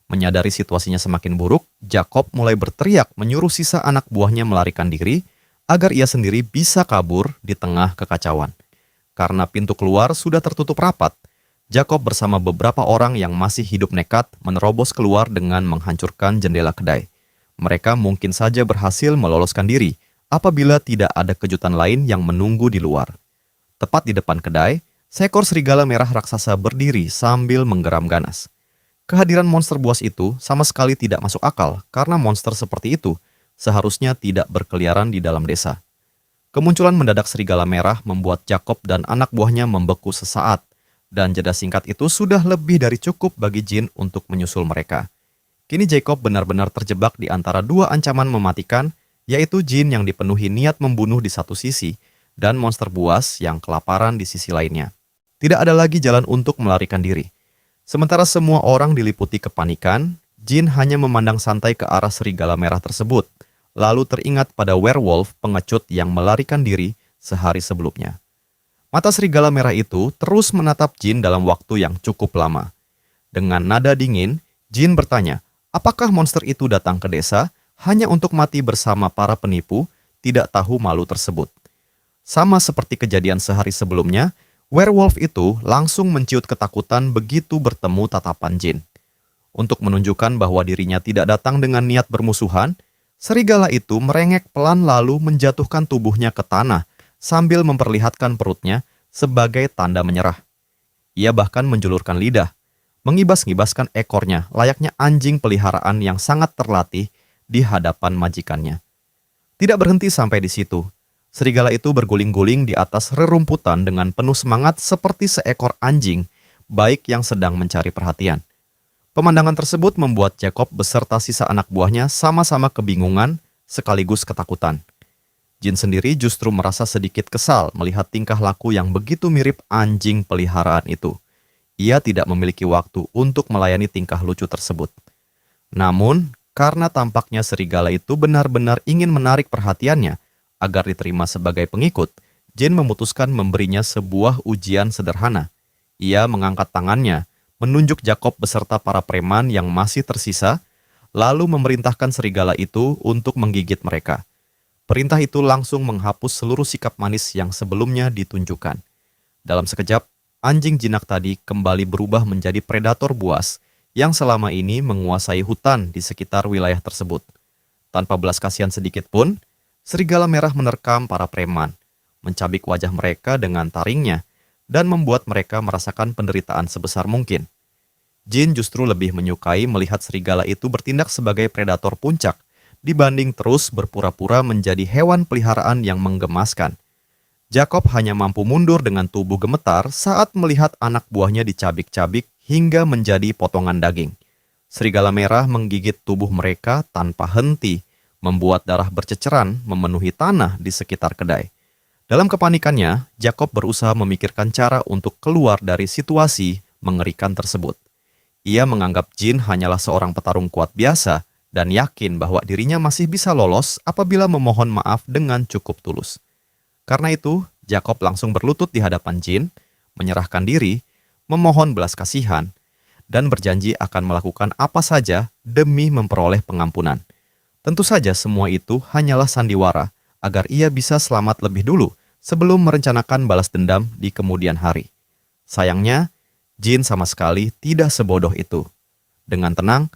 A: Menyadari situasinya semakin buruk, Jacob mulai berteriak menyuruh sisa anak buahnya melarikan diri agar ia sendiri bisa kabur di tengah kekacauan. Karena pintu keluar sudah tertutup rapat, Jacob bersama beberapa orang yang masih hidup nekat menerobos keluar dengan menghancurkan jendela kedai. Mereka mungkin saja berhasil meloloskan diri apabila tidak ada kejutan lain yang menunggu di luar. Tepat di depan kedai, seekor serigala merah raksasa berdiri sambil menggeram ganas. Kehadiran monster buas itu sama sekali tidak masuk akal karena monster seperti itu seharusnya tidak berkeliaran di dalam desa. Kemunculan mendadak serigala merah membuat Jacob dan anak buahnya membeku sesaat, dan jeda singkat itu sudah lebih dari cukup bagi Jin untuk menyusul mereka. Kini Jacob benar-benar terjebak di antara 2 ancaman mematikan, yaitu Jin yang dipenuhi niat membunuh di satu sisi, dan monster buas yang kelaparan di sisi lainnya. Tidak ada lagi jalan untuk melarikan diri. Sementara semua orang diliputi kepanikan, Jin hanya memandang santai ke arah serigala merah tersebut, lalu teringat pada werewolf pengecut yang melarikan diri sehari sebelumnya. Mata serigala merah itu terus menatap Jin dalam waktu yang cukup lama. Dengan nada dingin, Jin bertanya, apakah monster itu datang ke desa hanya untuk mati bersama para penipu, tidak tahu malu tersebut. Sama seperti kejadian sehari sebelumnya, werewolf itu langsung menciut ketakutan begitu bertemu tatapan Jin. Untuk menunjukkan bahwa dirinya tidak datang dengan niat bermusuhan, serigala itu merengek pelan lalu menjatuhkan tubuhnya ke tanah sambil memperlihatkan perutnya sebagai tanda menyerah. Ia bahkan menjulurkan lidah, mengibas-ngibaskan ekornya layaknya anjing peliharaan yang sangat terlatih di hadapan majikannya. Tidak berhenti sampai di situ. Serigala itu berguling-guling di atas rerumputan dengan penuh semangat seperti seekor anjing, baik yang sedang mencari perhatian. Pemandangan tersebut membuat Jacob beserta sisa anak buahnya sama-sama kebingungan sekaligus ketakutan. Jin sendiri justru merasa sedikit kesal melihat tingkah laku yang begitu mirip anjing peliharaan itu. Ia tidak memiliki waktu untuk melayani tingkah lucu tersebut. Namun, karena tampaknya serigala itu benar-benar ingin menarik perhatiannya agar diterima sebagai pengikut, Jin memutuskan memberinya sebuah ujian sederhana. Ia mengangkat tangannya, menunjuk Jacob beserta para preman yang masih tersisa, lalu memerintahkan serigala itu untuk menggigit mereka. Perintah itu langsung menghapus seluruh sikap manis yang sebelumnya ditunjukkan. Dalam sekejap, anjing jinak tadi kembali berubah menjadi predator buas yang selama ini menguasai hutan di sekitar wilayah tersebut. Tanpa belas kasihan sedikit pun, Serigala merah menerkam para preman, mencabik wajah mereka dengan taringnya, dan membuat mereka merasakan penderitaan sebesar mungkin. Jin justru lebih menyukai melihat serigala itu bertindak sebagai predator puncak, dibanding terus berpura-pura menjadi hewan peliharaan yang menggemaskan. Jacob hanya mampu mundur dengan tubuh gemetar saat melihat anak buahnya dicabik-cabik hingga menjadi potongan daging. Serigala merah menggigit tubuh mereka tanpa henti, membuat darah berceceran memenuhi tanah di sekitar kedai. Dalam kepanikannya, Jacob berusaha memikirkan cara untuk keluar dari situasi mengerikan tersebut. Ia menganggap Jin hanyalah seorang petarung kuat biasa dan yakin bahwa dirinya masih bisa lolos apabila memohon maaf dengan cukup tulus. Karena itu, Jacob langsung berlutut di hadapan Jin, menyerahkan diri, memohon belas kasihan, dan berjanji akan melakukan apa saja demi memperoleh pengampunan. Tentu saja semua itu hanyalah sandiwara agar ia bisa selamat lebih dulu sebelum merencanakan balas dendam di kemudian hari. Sayangnya, Jin sama sekali tidak sebodoh itu. Dengan tenang,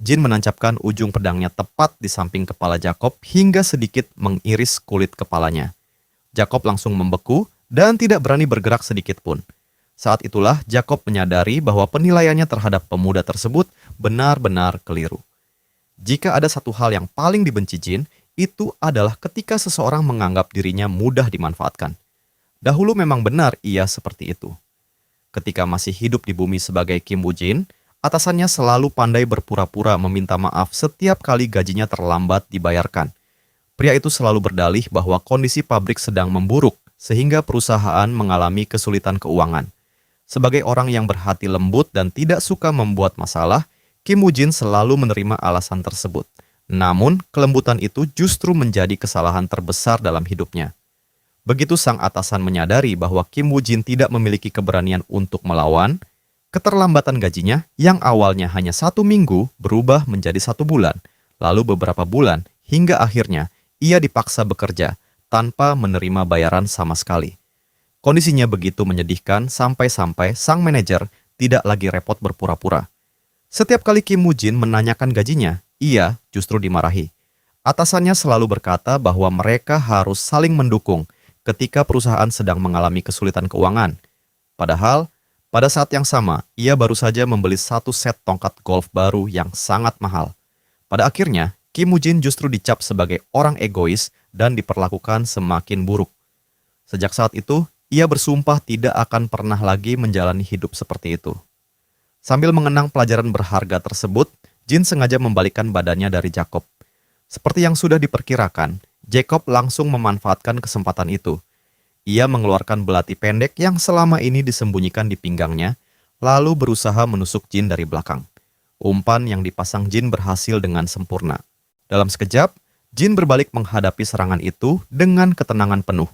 A: Jin menancapkan ujung pedangnya tepat di samping kepala Jacob hingga sedikit mengiris kulit kepalanya. Jacob langsung membeku dan tidak berani bergerak sedikit pun. Saat itulah Jacob menyadari bahwa penilaiannya terhadap pemuda tersebut benar-benar keliru. Jika ada satu hal yang paling dibenci Jin, itu adalah ketika seseorang menganggap dirinya mudah dimanfaatkan. Dahulu memang benar ia seperti itu. Ketika masih hidup di bumi sebagai Kim Woo Jin, atasannya selalu pandai berpura-pura meminta maaf setiap kali gajinya terlambat dibayarkan. Pria itu selalu berdalih bahwa kondisi pabrik sedang memburuk sehingga perusahaan mengalami kesulitan keuangan. Sebagai orang yang berhati lembut dan tidak suka membuat masalah, Kim Woo Jin selalu menerima alasan tersebut. Namun, kelembutan itu justru menjadi kesalahan terbesar dalam hidupnya. Begitu sang atasan menyadari bahwa Kim Woo Jin tidak memiliki keberanian untuk melawan, keterlambatan gajinya yang awalnya hanya 1 minggu berubah menjadi 1 bulan, lalu beberapa bulan, hingga akhirnya ia dipaksa bekerja tanpa menerima bayaran sama sekali. Kondisinya begitu menyedihkan sampai-sampai sang manajer tidak lagi repot berpura-pura. Setiap kali Kim Woo Jin menanyakan gajinya, ia justru dimarahi. Atasannya selalu berkata bahwa mereka harus saling mendukung ketika perusahaan sedang mengalami kesulitan keuangan. Padahal, pada saat yang sama, ia baru saja membeli 1 set tongkat golf baru yang sangat mahal. Pada akhirnya, Kim Woo Jin justru dicap sebagai orang egois dan diperlakukan semakin buruk. Sejak saat itu, ia bersumpah tidak akan pernah lagi menjalani hidup seperti itu. Sambil mengenang pelajaran berharga tersebut, Jin sengaja membalikkan badannya dari Jacob. Seperti yang sudah diperkirakan, Jacob langsung memanfaatkan kesempatan itu. Ia mengeluarkan belati pendek yang selama ini disembunyikan di pinggangnya, lalu berusaha menusuk Jin dari belakang. Umpan yang dipasang Jin berhasil dengan sempurna. Dalam sekejap, Jin berbalik menghadapi serangan itu dengan ketenangan penuh.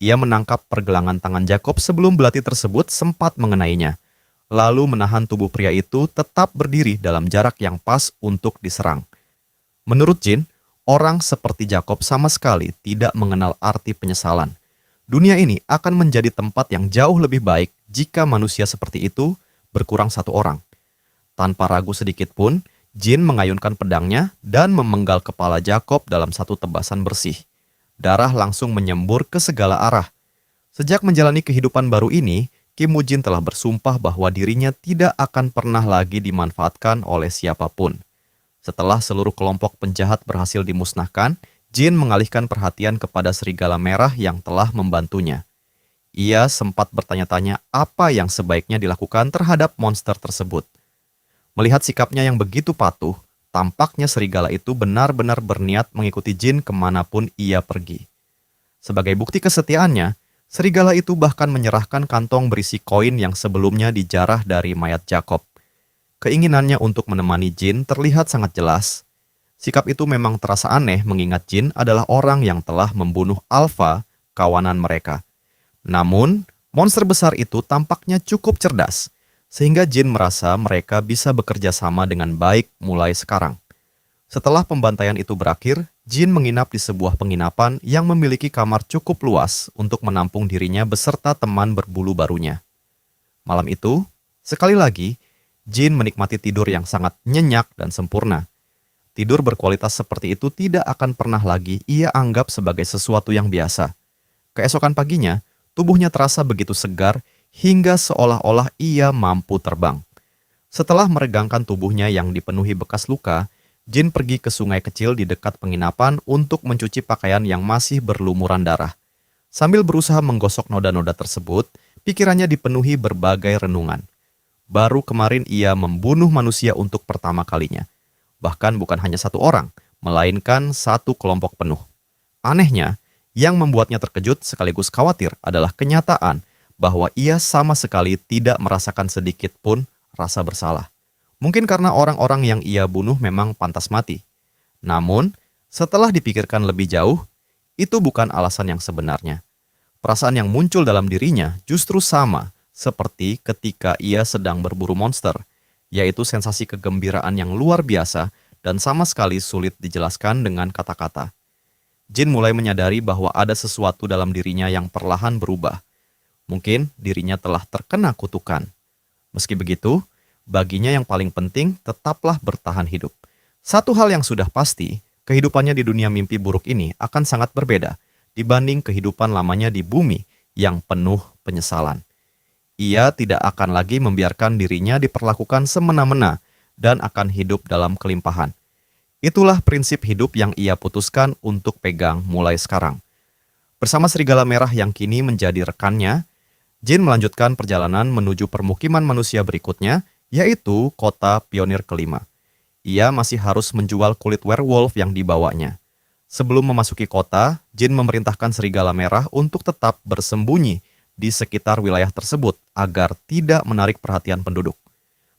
A: Ia menangkap pergelangan tangan Jacob sebelum belati tersebut sempat mengenainya, lalu menahan tubuh pria itu tetap berdiri dalam jarak yang pas untuk diserang. Menurut Jin, orang seperti Jacob sama sekali tidak mengenal arti penyesalan. Dunia ini akan menjadi tempat yang jauh lebih baik jika manusia seperti itu berkurang 1 orang. Tanpa ragu sedikit pun, Jin mengayunkan pedangnya dan memenggal kepala Jacob dalam 1 tebasan bersih. Darah langsung menyembur ke segala arah. Sejak menjalani kehidupan baru ini, Kim Woo Jin telah bersumpah bahwa dirinya tidak akan pernah lagi dimanfaatkan oleh siapapun. Setelah seluruh kelompok penjahat berhasil dimusnahkan, Jin mengalihkan perhatian kepada serigala merah yang telah membantunya. Ia sempat bertanya-tanya apa yang sebaiknya dilakukan terhadap monster tersebut. Melihat sikapnya yang begitu patuh, tampaknya serigala itu benar-benar berniat mengikuti Jin kemanapun ia pergi. Sebagai bukti kesetiaannya, serigala itu bahkan menyerahkan kantong berisi koin yang sebelumnya dijarah dari mayat Jacob. Keinginannya untuk menemani Jin terlihat sangat jelas. Sikap itu memang terasa aneh mengingat Jin adalah orang yang telah membunuh Alpha, kawanan mereka. Namun, monster besar itu tampaknya cukup cerdas, sehingga Jin merasa mereka bisa bekerja sama dengan baik mulai sekarang. Setelah pembantaian itu berakhir, Jin menginap di sebuah penginapan yang memiliki kamar cukup luas untuk menampung dirinya beserta teman berbulu barunya. Malam itu, sekali lagi, Jin menikmati tidur yang sangat nyenyak dan sempurna. tidur berkualitas seperti itu tidak akan pernah lagi ia anggap sebagai sesuatu yang biasa. Keesokan paginya, tubuhnya terasa begitu segar hingga seolah-olah ia mampu terbang. Setelah meregangkan tubuhnya yang dipenuhi bekas luka, Jin pergi ke sungai kecil di dekat penginapan untuk mencuci pakaian yang masih berlumuran darah. Sambil berusaha menggosok noda-noda tersebut, pikirannya dipenuhi berbagai renungan. Baru kemarin ia membunuh manusia untuk pertama kalinya. Bahkan bukan hanya satu orang, melainkan satu kelompok penuh. Anehnya, yang membuatnya terkejut sekaligus khawatir adalah kenyataan bahwa ia sama sekali tidak merasakan sedikit pun rasa bersalah. Mungkin karena orang-orang yang ia bunuh memang pantas mati. Namun, setelah dipikirkan lebih jauh, itu bukan alasan yang sebenarnya. Perasaan yang muncul dalam dirinya justru sama seperti ketika ia sedang berburu monster, yaitu sensasi kegembiraan yang luar biasa dan sama sekali sulit dijelaskan dengan kata-kata. Jin mulai menyadari bahwa ada sesuatu dalam dirinya yang perlahan berubah. Mungkin dirinya telah terkena kutukan. Meski begitu, baginya yang paling penting tetaplah bertahan hidup. Satu hal yang sudah pasti, kehidupannya di dunia mimpi buruk ini akan sangat berbeda dibanding kehidupan lamanya di bumi yang penuh penyesalan. Ia tidak akan lagi membiarkan dirinya diperlakukan semena-mena dan akan hidup dalam kelimpahan. Itulah prinsip hidup yang ia putuskan untuk pegang mulai sekarang. Bersama serigala merah yang kini menjadi rekannya, Jin melanjutkan perjalanan menuju permukiman manusia berikutnya, yaitu kota pionir kelima. Ia masih harus menjual kulit werewolf yang dibawanya. Sebelum memasuki kota, Jin memerintahkan serigala merah untuk tetap bersembunyi di sekitar wilayah tersebut agar tidak menarik perhatian penduduk.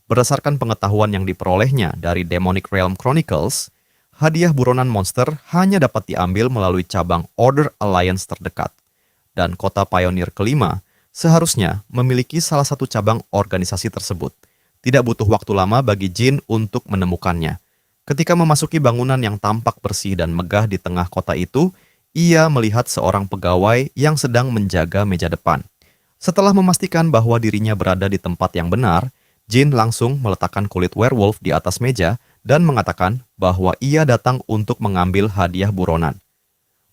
A: Berdasarkan pengetahuan yang diperolehnya dari Demonic Realm Chronicles, hadiah buronan monster hanya dapat diambil melalui cabang Order Alliance terdekat. Dan kota pionir kelima seharusnya memiliki salah satu cabang organisasi tersebut. Tidak butuh waktu lama bagi Jin untuk menemukannya. Ketika memasuki bangunan yang tampak bersih dan megah di tengah kota itu, ia melihat seorang pegawai yang sedang menjaga meja depan. Setelah memastikan bahwa dirinya berada di tempat yang benar, Jin langsung meletakkan kulit werewolf di atas meja dan mengatakan bahwa ia datang untuk mengambil hadiah buronan.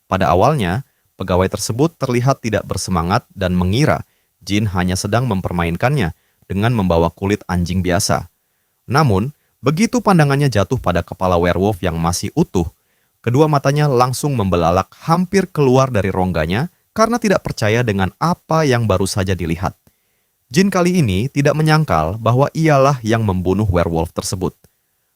A: Pada awalnya, pegawai tersebut terlihat tidak bersemangat dan mengira Jin hanya sedang mempermainkannya dengan membawa kulit anjing biasa. Namun, begitu pandangannya jatuh pada kepala werewolf yang masih utuh, kedua matanya langsung membelalak hampir keluar dari rongganya karena tidak percaya dengan apa yang baru saja dilihat. Jin kali ini tidak menyangkal bahwa ialah yang membunuh werewolf tersebut.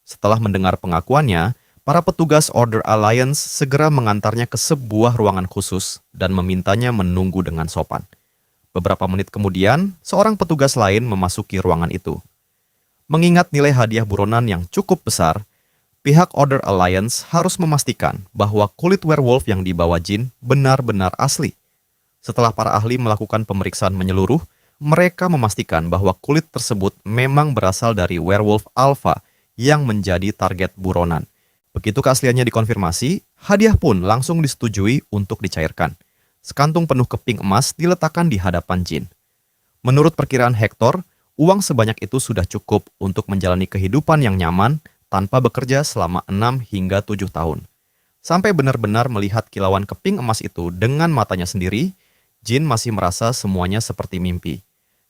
A: Setelah mendengar pengakuannya, para petugas Order Alliance segera mengantarnya ke sebuah ruangan khusus dan memintanya menunggu dengan sopan. Beberapa menit kemudian, seorang petugas lain memasuki ruangan itu. Mengingat nilai hadiah buronan yang cukup besar, pihak Order Alliance harus memastikan bahwa kulit werewolf yang dibawa Jin benar-benar asli. Setelah para ahli melakukan pemeriksaan menyeluruh, mereka memastikan bahwa kulit tersebut memang berasal dari werewolf alpha yang menjadi target buronan. Begitu keasliannya dikonfirmasi, hadiah pun langsung disetujui untuk dicairkan. Sekantung penuh keping emas diletakkan di hadapan Jin. Menurut perkiraan Hector, uang sebanyak itu sudah cukup untuk menjalani kehidupan yang nyaman tanpa bekerja selama 6 hingga 7 tahun. Sampai benar-benar melihat kilauan keping emas itu dengan matanya sendiri, Jin masih merasa semuanya seperti mimpi.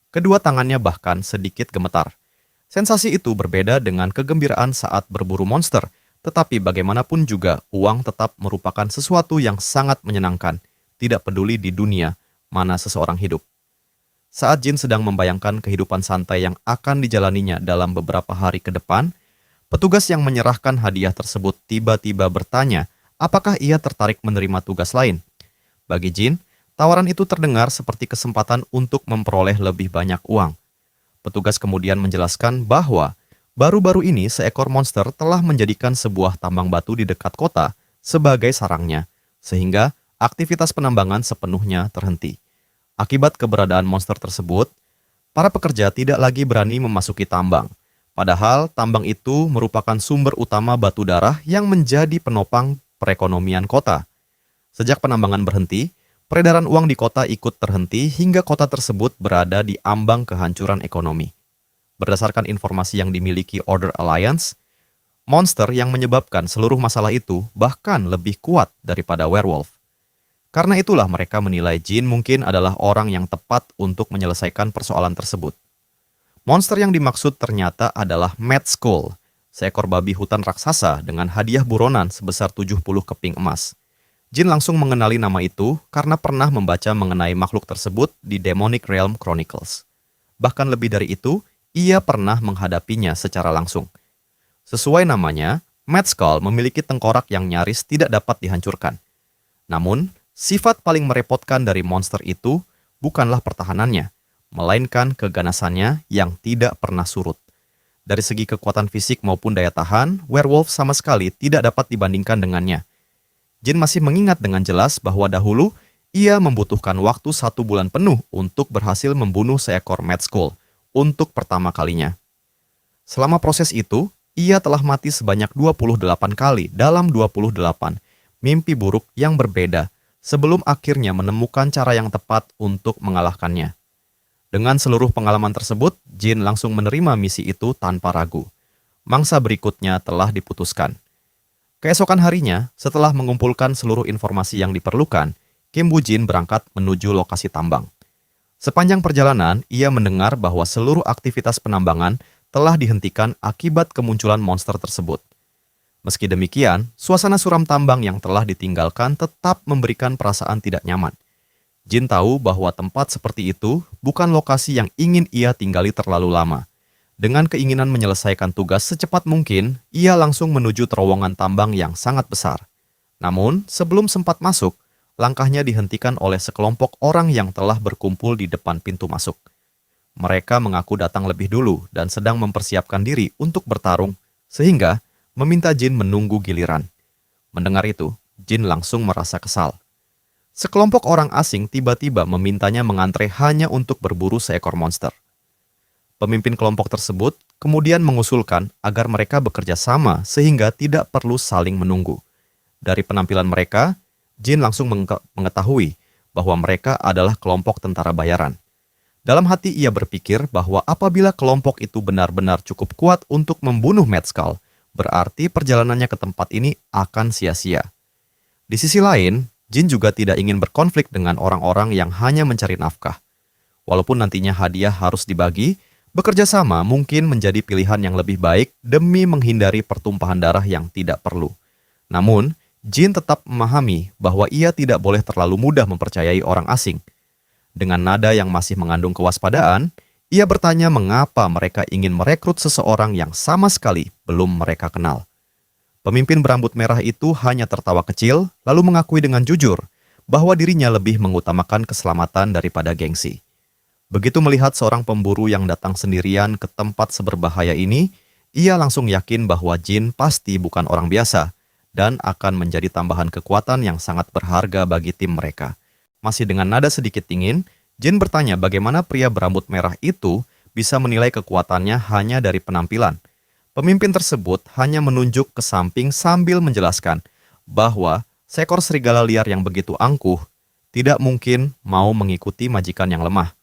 A: Kedua tangannya bahkan sedikit gemetar. Sensasi itu berbeda dengan kegembiraan saat berburu monster, tetapi bagaimanapun juga uang tetap merupakan sesuatu yang sangat menyenangkan, tidak peduli di dunia mana seseorang hidup. Saat Jin sedang membayangkan kehidupan santai yang akan dijalaninya dalam beberapa hari ke depan, petugas yang menyerahkan hadiah tersebut tiba-tiba bertanya apakah ia tertarik menerima tugas lain. Bagi Jin, tawaran itu terdengar seperti kesempatan untuk memperoleh lebih banyak uang. Petugas kemudian menjelaskan bahwa baru-baru ini seekor monster telah menjadikan sebuah tambang batu di dekat kota sebagai sarangnya, sehingga aktivitas penambangan sepenuhnya terhenti. Akibat keberadaan monster tersebut, para pekerja tidak lagi berani memasuki tambang. Padahal tambang itu merupakan sumber utama batu darah yang menjadi penopang perekonomian kota. Sejak penambangan berhenti, peredaran uang di kota ikut terhenti hingga kota tersebut berada di ambang kehancuran ekonomi. Berdasarkan informasi yang dimiliki Order Alliance, Monster yang menyebabkan seluruh masalah itu bahkan lebih kuat daripada werewolf. Karena itulah mereka menilai jin mungkin adalah orang yang tepat untuk menyelesaikan persoalan tersebut. Monster yang dimaksud ternyata adalah Mad Skull, seekor babi hutan raksasa dengan hadiah buronan sebesar 70 keping emas. Jin langsung mengenali nama itu karena pernah membaca mengenai makhluk tersebut di Demonic Realm Chronicles. Bahkan lebih dari itu, ia pernah menghadapinya secara langsung. Sesuai namanya, Mad Skull memiliki tengkorak yang nyaris tidak dapat dihancurkan. Namun, sifat paling merepotkan dari monster itu bukanlah pertahanannya, melainkan keganasannya yang tidak pernah surut. Dari segi kekuatan fisik maupun daya tahan, werewolf sama sekali tidak dapat dibandingkan dengannya. Jin masih mengingat dengan jelas bahwa dahulu ia membutuhkan waktu 1 bulan penuh untuk berhasil membunuh seekor Mad Skull untuk pertama kalinya. Selama proses itu, ia telah mati sebanyak 28 kali dalam 28 mimpi buruk yang berbeda sebelum akhirnya menemukan cara yang tepat untuk mengalahkannya. Dengan seluruh pengalaman tersebut, Jin langsung menerima misi itu tanpa ragu. Mangsa berikutnya telah diputuskan. Keesokan harinya, setelah mengumpulkan seluruh informasi yang diperlukan, Kim Woo Jin berangkat menuju lokasi tambang. Sepanjang perjalanan, ia mendengar bahwa seluruh aktivitas penambangan telah dihentikan akibat kemunculan monster tersebut. Meski demikian, suasana suram tambang yang telah ditinggalkan tetap memberikan perasaan tidak nyaman. Jin tahu bahwa tempat seperti itu bukan lokasi yang ingin ia tinggali terlalu lama. Dengan keinginan menyelesaikan tugas secepat mungkin, ia langsung menuju terowongan tambang yang sangat besar. Namun, sebelum sempat masuk, langkahnya dihentikan oleh sekelompok orang yang telah berkumpul di depan pintu masuk. Mereka mengaku datang lebih dulu dan sedang mempersiapkan diri untuk bertarung, sehingga meminta Jin menunggu giliran. Mendengar itu, Jin langsung merasa kesal. Sekelompok orang asing tiba-tiba memintanya mengantre hanya untuk berburu seekor monster. Pemimpin kelompok tersebut kemudian mengusulkan agar mereka bekerja sama sehingga tidak perlu saling menunggu. Dari penampilan mereka, Jin langsung mengetahui bahwa mereka adalah kelompok tentara bayaran. Dalam hati ia berpikir bahwa apabila kelompok itu benar-benar cukup kuat untuk membunuh Mad Skull, berarti perjalanannya ke tempat ini akan sia-sia. Di sisi lain, Jin juga tidak ingin berkonflik dengan orang-orang yang hanya mencari nafkah. Walaupun nantinya hadiah harus dibagi, bekerja sama mungkin menjadi pilihan yang lebih baik demi menghindari pertumpahan darah yang tidak perlu. Namun, Jin tetap memahami bahwa ia tidak boleh terlalu mudah mempercayai orang asing. Dengan nada yang masih mengandung kewaspadaan, ia bertanya mengapa mereka ingin merekrut seseorang yang sama sekali belum mereka kenal. Pemimpin berambut merah itu hanya tertawa kecil, lalu mengakui dengan jujur bahwa dirinya lebih mengutamakan keselamatan daripada gengsi. Begitu melihat seorang pemburu yang datang sendirian ke tempat seberbahaya ini, ia langsung yakin bahwa Jin pasti bukan orang biasa dan akan menjadi tambahan kekuatan yang sangat berharga bagi tim mereka. Masih dengan nada sedikit dingin, Jin bertanya bagaimana pria berambut merah itu bisa menilai kekuatannya hanya dari penampilan. Pemimpin tersebut hanya menunjuk ke samping sambil menjelaskan bahwa seekor serigala liar yang begitu angkuh tidak mungkin mau mengikuti majikan yang lemah.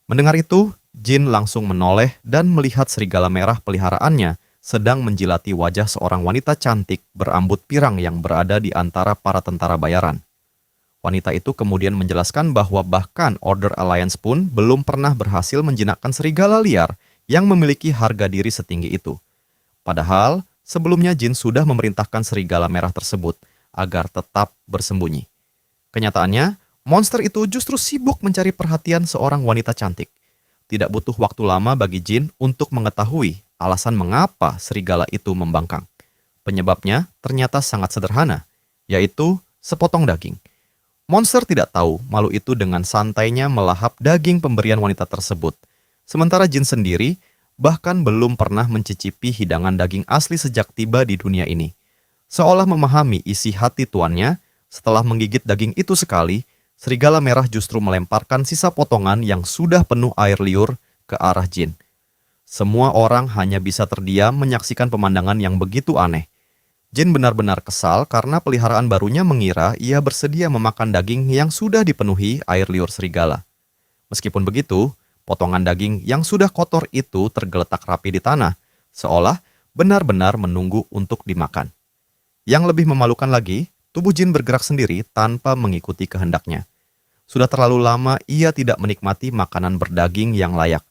A: Mendengar itu, Jin langsung menoleh dan melihat serigala merah peliharaannya sedang menjilati wajah seorang wanita cantik berambut pirang yang berada di antara para tentara bayaran. Wanita itu kemudian menjelaskan bahwa bahkan Order Alliance pun belum pernah berhasil menjinakkan serigala liar yang memiliki harga diri setinggi itu. Padahal, sebelumnya Jin sudah memerintahkan serigala merah tersebut agar tetap bersembunyi. Kenyataannya, monster itu justru sibuk mencari perhatian seorang wanita cantik. Tidak butuh waktu lama bagi Jin untuk mengetahui alasan mengapa serigala itu membangkang. Penyebabnya ternyata sangat sederhana, yaitu sepotong daging. Monster tidak tahu malu itu dengan santainya melahap daging pemberian wanita tersebut. Sementara Jin sendiri bahkan belum pernah mencicipi hidangan daging asli sejak tiba di dunia ini. Seolah memahami isi hati tuannya, setelah menggigit daging itu sekali, serigala merah justru melemparkan sisa potongan yang sudah penuh air liur ke arah Jin. Semua orang hanya bisa terdiam menyaksikan pemandangan yang begitu aneh. Jin benar-benar kesal karena peliharaan barunya mengira ia bersedia memakan daging yang sudah dipenuhi air liur serigala. Meskipun begitu, potongan daging yang sudah kotor itu tergeletak rapi di tanah, seolah benar-benar menunggu untuk dimakan. Yang lebih memalukan lagi, tubuh jin bergerak sendiri tanpa mengikuti kehendaknya. Sudah terlalu lama ia tidak menikmati makanan berdaging yang layak.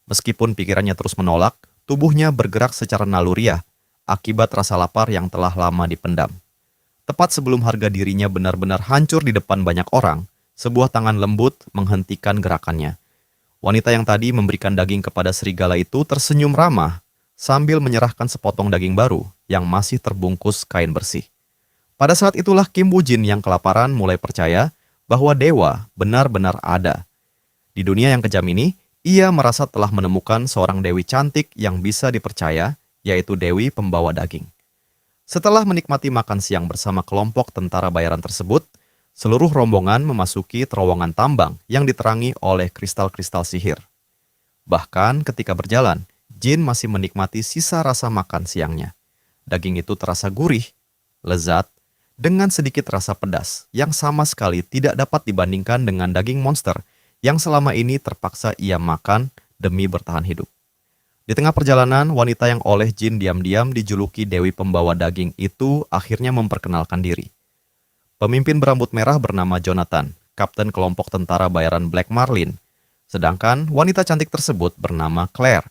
A: Meskipun pikirannya terus menolak, tubuhnya bergerak secara naluriah akibat rasa lapar yang telah lama dipendam. Tepat sebelum harga dirinya benar-benar hancur di depan banyak orang, sebuah tangan lembut menghentikan gerakannya. Wanita yang tadi memberikan daging kepada serigala itu tersenyum ramah sambil menyerahkan sepotong daging baru yang masih terbungkus kain bersih. Pada saat itulah Kim Woo-jin yang kelaparan mulai percaya bahwa dewa benar-benar ada. Di dunia yang kejam ini, ia merasa telah menemukan seorang dewi cantik yang bisa dipercaya, yaitu dewi pembawa daging. Setelah menikmati makan siang bersama kelompok tentara bayaran tersebut, seluruh rombongan memasuki terowongan tambang yang diterangi oleh kristal-kristal sihir. Bahkan ketika berjalan, Jin masih menikmati sisa rasa makan siangnya. Daging itu terasa gurih, lezat, dengan sedikit rasa pedas yang sama sekali tidak dapat dibandingkan dengan daging monster yang selama ini terpaksa ia makan demi bertahan hidup. Di tengah perjalanan, wanita yang oleh Jin diam-diam dijuluki Dewi Pembawa Daging itu akhirnya memperkenalkan diri. Pemimpin berambut merah bernama Jonathan, kapten kelompok tentara bayaran Black Marlin. Sedangkan wanita cantik tersebut bernama Claire.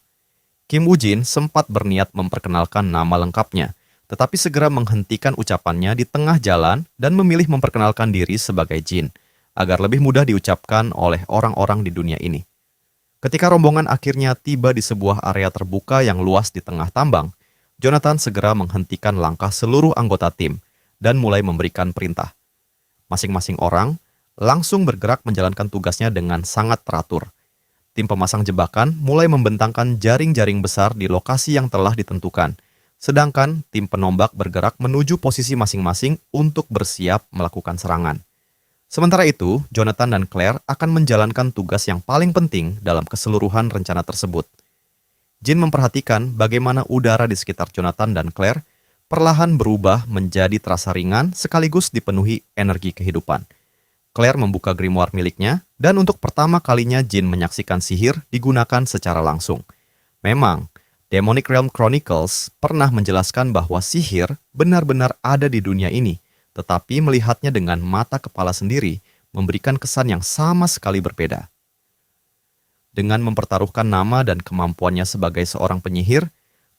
A: Kim Woo-jin sempat berniat memperkenalkan nama lengkapnya, tetapi segera menghentikan ucapannya di tengah jalan dan memilih memperkenalkan diri sebagai Jin, agar lebih mudah diucapkan oleh orang-orang di dunia ini. Ketika rombongan akhirnya tiba di sebuah area terbuka yang luas di tengah tambang, Jonathan segera menghentikan langkah seluruh anggota tim dan mulai memberikan perintah. Masing-masing orang langsung bergerak menjalankan tugasnya dengan sangat teratur. Tim pemasang jebakan mulai membentangkan jaring-jaring besar di lokasi yang telah ditentukan, sedangkan tim penombak bergerak menuju posisi masing-masing untuk bersiap melakukan serangan. Sementara itu, Jonathan dan Claire akan menjalankan tugas yang paling penting dalam keseluruhan rencana tersebut. Jin memperhatikan bagaimana udara di sekitar Jonathan dan Claire perlahan berubah menjadi terasa ringan sekaligus dipenuhi energi kehidupan. Claire membuka grimoire miliknya, dan untuk pertama kalinya Jin menyaksikan sihir digunakan secara langsung. Memang, Demonic Realm Chronicles pernah menjelaskan bahwa sihir benar-benar ada di dunia ini, tetapi melihatnya dengan mata kepala sendiri memberikan kesan yang sama sekali berbeda. Dengan mempertaruhkan nama dan kemampuannya sebagai seorang penyihir,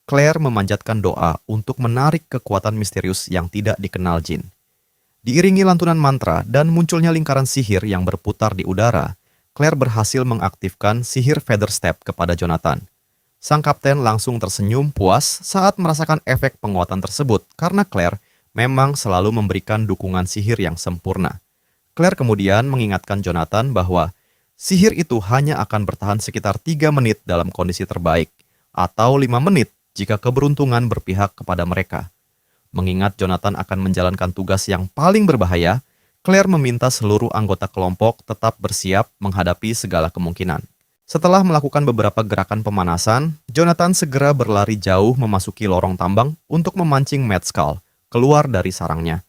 A: Claire memanjatkan doa untuk menarik kekuatan misterius yang tidak dikenal Jin. Diiringi lantunan mantra dan munculnya lingkaran sihir yang berputar di udara, Claire berhasil mengaktifkan sihir Feather Step kepada Jonathan. Sang kapten langsung tersenyum puas saat merasakan efek penguatan tersebut karena Claire memang selalu memberikan dukungan sihir yang sempurna. Claire kemudian mengingatkan Jonathan bahwa sihir itu hanya akan bertahan sekitar 3 menit dalam kondisi terbaik, atau 5 menit jika keberuntungan berpihak kepada mereka. Mengingat Jonathan akan menjalankan tugas yang paling berbahaya, Claire meminta seluruh anggota kelompok tetap bersiap menghadapi segala kemungkinan. Setelah melakukan beberapa gerakan pemanasan, Jonathan segera berlari jauh memasuki lorong tambang untuk memancing Mad Skull keluar dari sarangnya.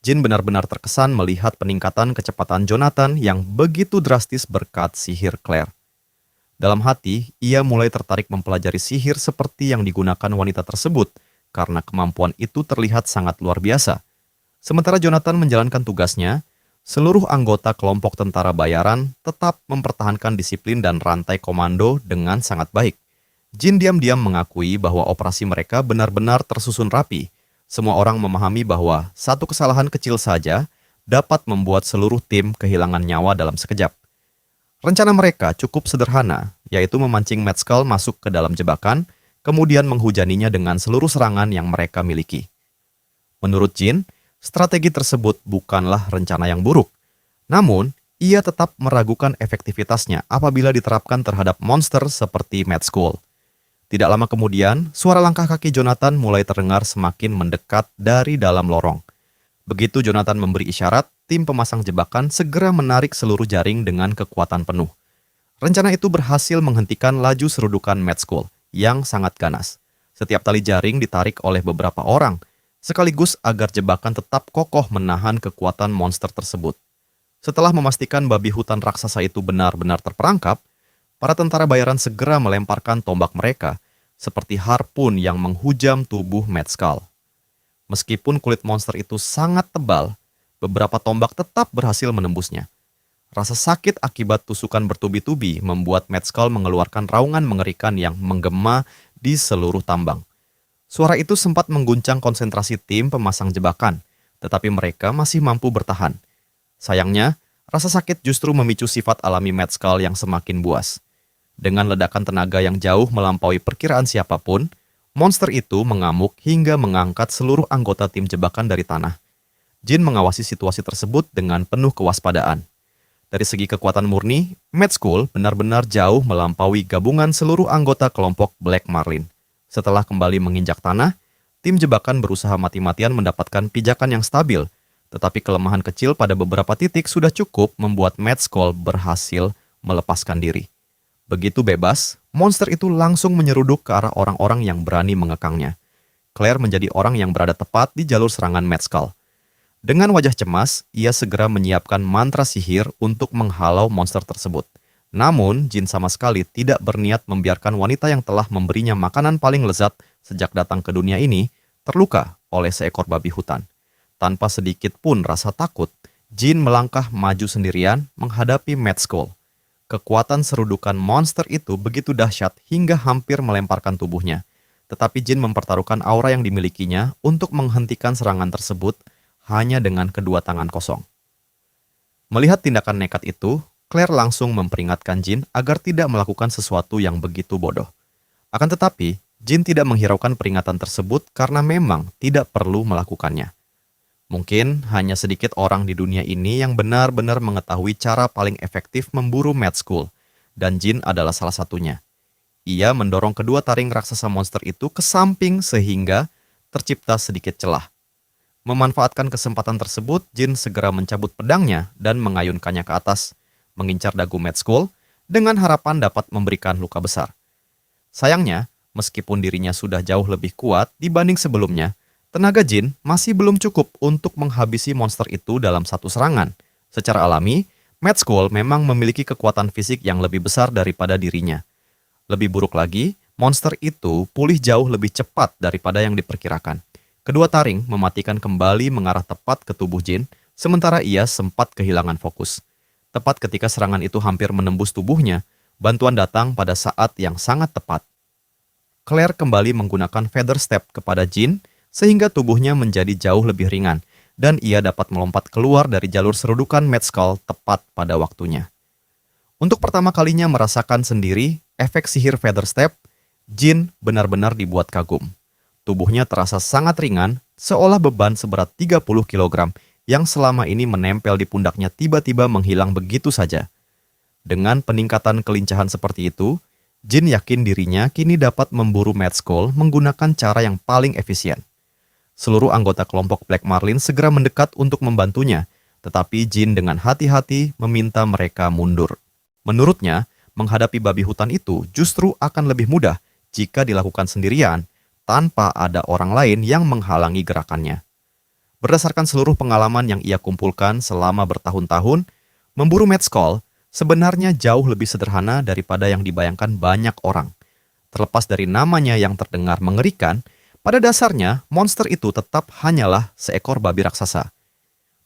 A: Jin benar-benar terkesan melihat peningkatan kecepatan Jonathan yang begitu drastis berkat sihir Claire. Dalam hati, ia mulai tertarik mempelajari sihir seperti yang digunakan wanita tersebut, karena kemampuan itu terlihat sangat luar biasa. Sementara Jonathan menjalankan tugasnya, seluruh anggota kelompok tentara bayaran tetap mempertahankan disiplin dan rantai komando dengan sangat baik. Jin diam-diam mengakui bahwa operasi mereka benar-benar tersusun rapi. Semua orang memahami bahwa satu kesalahan kecil saja dapat membuat seluruh tim kehilangan nyawa dalam sekejap. Rencana mereka cukup sederhana, yaitu memancing Mad Skull masuk ke dalam jebakan, kemudian menghujaninya dengan seluruh serangan yang mereka miliki. Menurut Jin, strategi tersebut bukanlah rencana yang buruk. Namun, ia tetap meragukan efektivitasnya apabila diterapkan terhadap monster seperti Mad Skull. Tidak lama kemudian, suara langkah kaki Jonathan mulai terdengar semakin mendekat dari dalam lorong. Begitu Jonathan memberi isyarat, tim pemasang jebakan segera menarik seluruh jaring dengan kekuatan penuh. Rencana itu berhasil menghentikan laju serudukan Mad Skull yang sangat ganas. Setiap tali jaring ditarik oleh beberapa orang, sekaligus agar jebakan tetap kokoh menahan kekuatan monster tersebut. Setelah memastikan babi hutan raksasa itu benar-benar terperangkap, para tentara bayaran segera melemparkan tombak mereka, seperti harpun yang menghujam tubuh Mad Skull. Meskipun kulit monster itu sangat tebal, beberapa tombak tetap berhasil menembusnya. Rasa sakit akibat tusukan bertubi-tubi membuat Mad Skull mengeluarkan raungan mengerikan yang menggema di seluruh tambang. Suara itu sempat mengguncang konsentrasi tim pemasang jebakan, tetapi mereka masih mampu bertahan. Sayangnya, rasa sakit justru memicu sifat alami Mad Skull yang semakin buas. Dengan ledakan tenaga yang jauh melampaui perkiraan siapapun, monster itu mengamuk hingga mengangkat seluruh anggota tim jebakan dari tanah. Jin mengawasi situasi tersebut dengan penuh kewaspadaan. Dari segi kekuatan murni, Mad Skull benar-benar jauh melampaui gabungan seluruh anggota kelompok Black Marlin. Setelah kembali menginjak tanah, tim jebakan berusaha mati-matian mendapatkan pijakan yang stabil, tetapi kelemahan kecil pada beberapa titik sudah cukup membuat Mad Skull berhasil melepaskan diri. Begitu bebas, monster itu langsung menyeruduk ke arah orang-orang yang berani mengekangnya. Claire menjadi orang yang berada tepat di jalur serangan Mad Skull. Dengan wajah cemas, ia segera menyiapkan mantra sihir untuk menghalau monster tersebut. Namun, Jin sama sekali tidak berniat membiarkan wanita yang telah memberinya makanan paling lezat sejak datang ke dunia ini terluka oleh seekor babi hutan. Tanpa sedikit pun rasa takut, Jin melangkah maju sendirian menghadapi Mad Skull. Kekuatan serudukan monster itu begitu dahsyat hingga hampir melemparkan tubuhnya. Tetapi Jin mempertaruhkan aura yang dimilikinya untuk menghentikan serangan tersebut hanya dengan kedua tangan kosong. Melihat tindakan nekat itu, Claire langsung memperingatkan Jin agar tidak melakukan sesuatu yang begitu bodoh. Akan tetapi, Jin tidak menghiraukan peringatan tersebut karena memang tidak perlu melakukannya. Mungkin hanya sedikit orang di dunia ini yang benar-benar mengetahui cara paling efektif memburu Mad Skull, dan Jin adalah salah satunya. Ia mendorong kedua taring raksasa monster itu ke samping sehingga tercipta sedikit celah. Memanfaatkan kesempatan tersebut, Jin segera mencabut pedangnya dan mengayunkannya ke atas, mengincar dagu Mad Skull dengan harapan dapat memberikan luka besar. Sayangnya, meskipun dirinya sudah jauh lebih kuat dibanding sebelumnya, tenaga Jin masih belum cukup untuk menghabisi monster itu dalam satu serangan. Secara alami, Mad Skull memang memiliki kekuatan fisik yang lebih besar daripada dirinya. Lebih buruk lagi, monster itu pulih jauh lebih cepat daripada yang diperkirakan. Kedua taring mematikan kembali mengarah tepat ke tubuh Jin, sementara ia sempat kehilangan fokus. Tepat ketika serangan itu hampir menembus tubuhnya, bantuan datang pada saat yang sangat tepat. Claire kembali menggunakan Feather Step kepada Jin, sehingga tubuhnya menjadi jauh lebih ringan, dan ia dapat melompat keluar dari jalur serudukan Mad Skull tepat pada waktunya. Untuk pertama kalinya merasakan sendiri efek sihir Feather Step, Jin benar-benar dibuat kagum. Tubuhnya terasa sangat ringan, seolah beban seberat 30 kg yang selama ini menempel di pundaknya tiba-tiba menghilang begitu saja. Dengan peningkatan kelincahan seperti itu, Jin yakin dirinya kini dapat memburu Mad Skull menggunakan cara yang paling efisien. Seluruh anggota kelompok Black Marlin segera mendekat untuk membantunya, tetapi Jin dengan hati-hati meminta mereka mundur. Menurutnya, menghadapi babi hutan itu justru akan lebih mudah jika dilakukan sendirian, tanpa ada orang lain yang menghalangi gerakannya. Berdasarkan seluruh pengalaman yang ia kumpulkan selama bertahun-tahun, memburu Mad Skull sebenarnya jauh lebih sederhana daripada yang dibayangkan banyak orang. Terlepas dari namanya yang terdengar mengerikan, pada dasarnya monster itu tetap hanyalah seekor babi raksasa.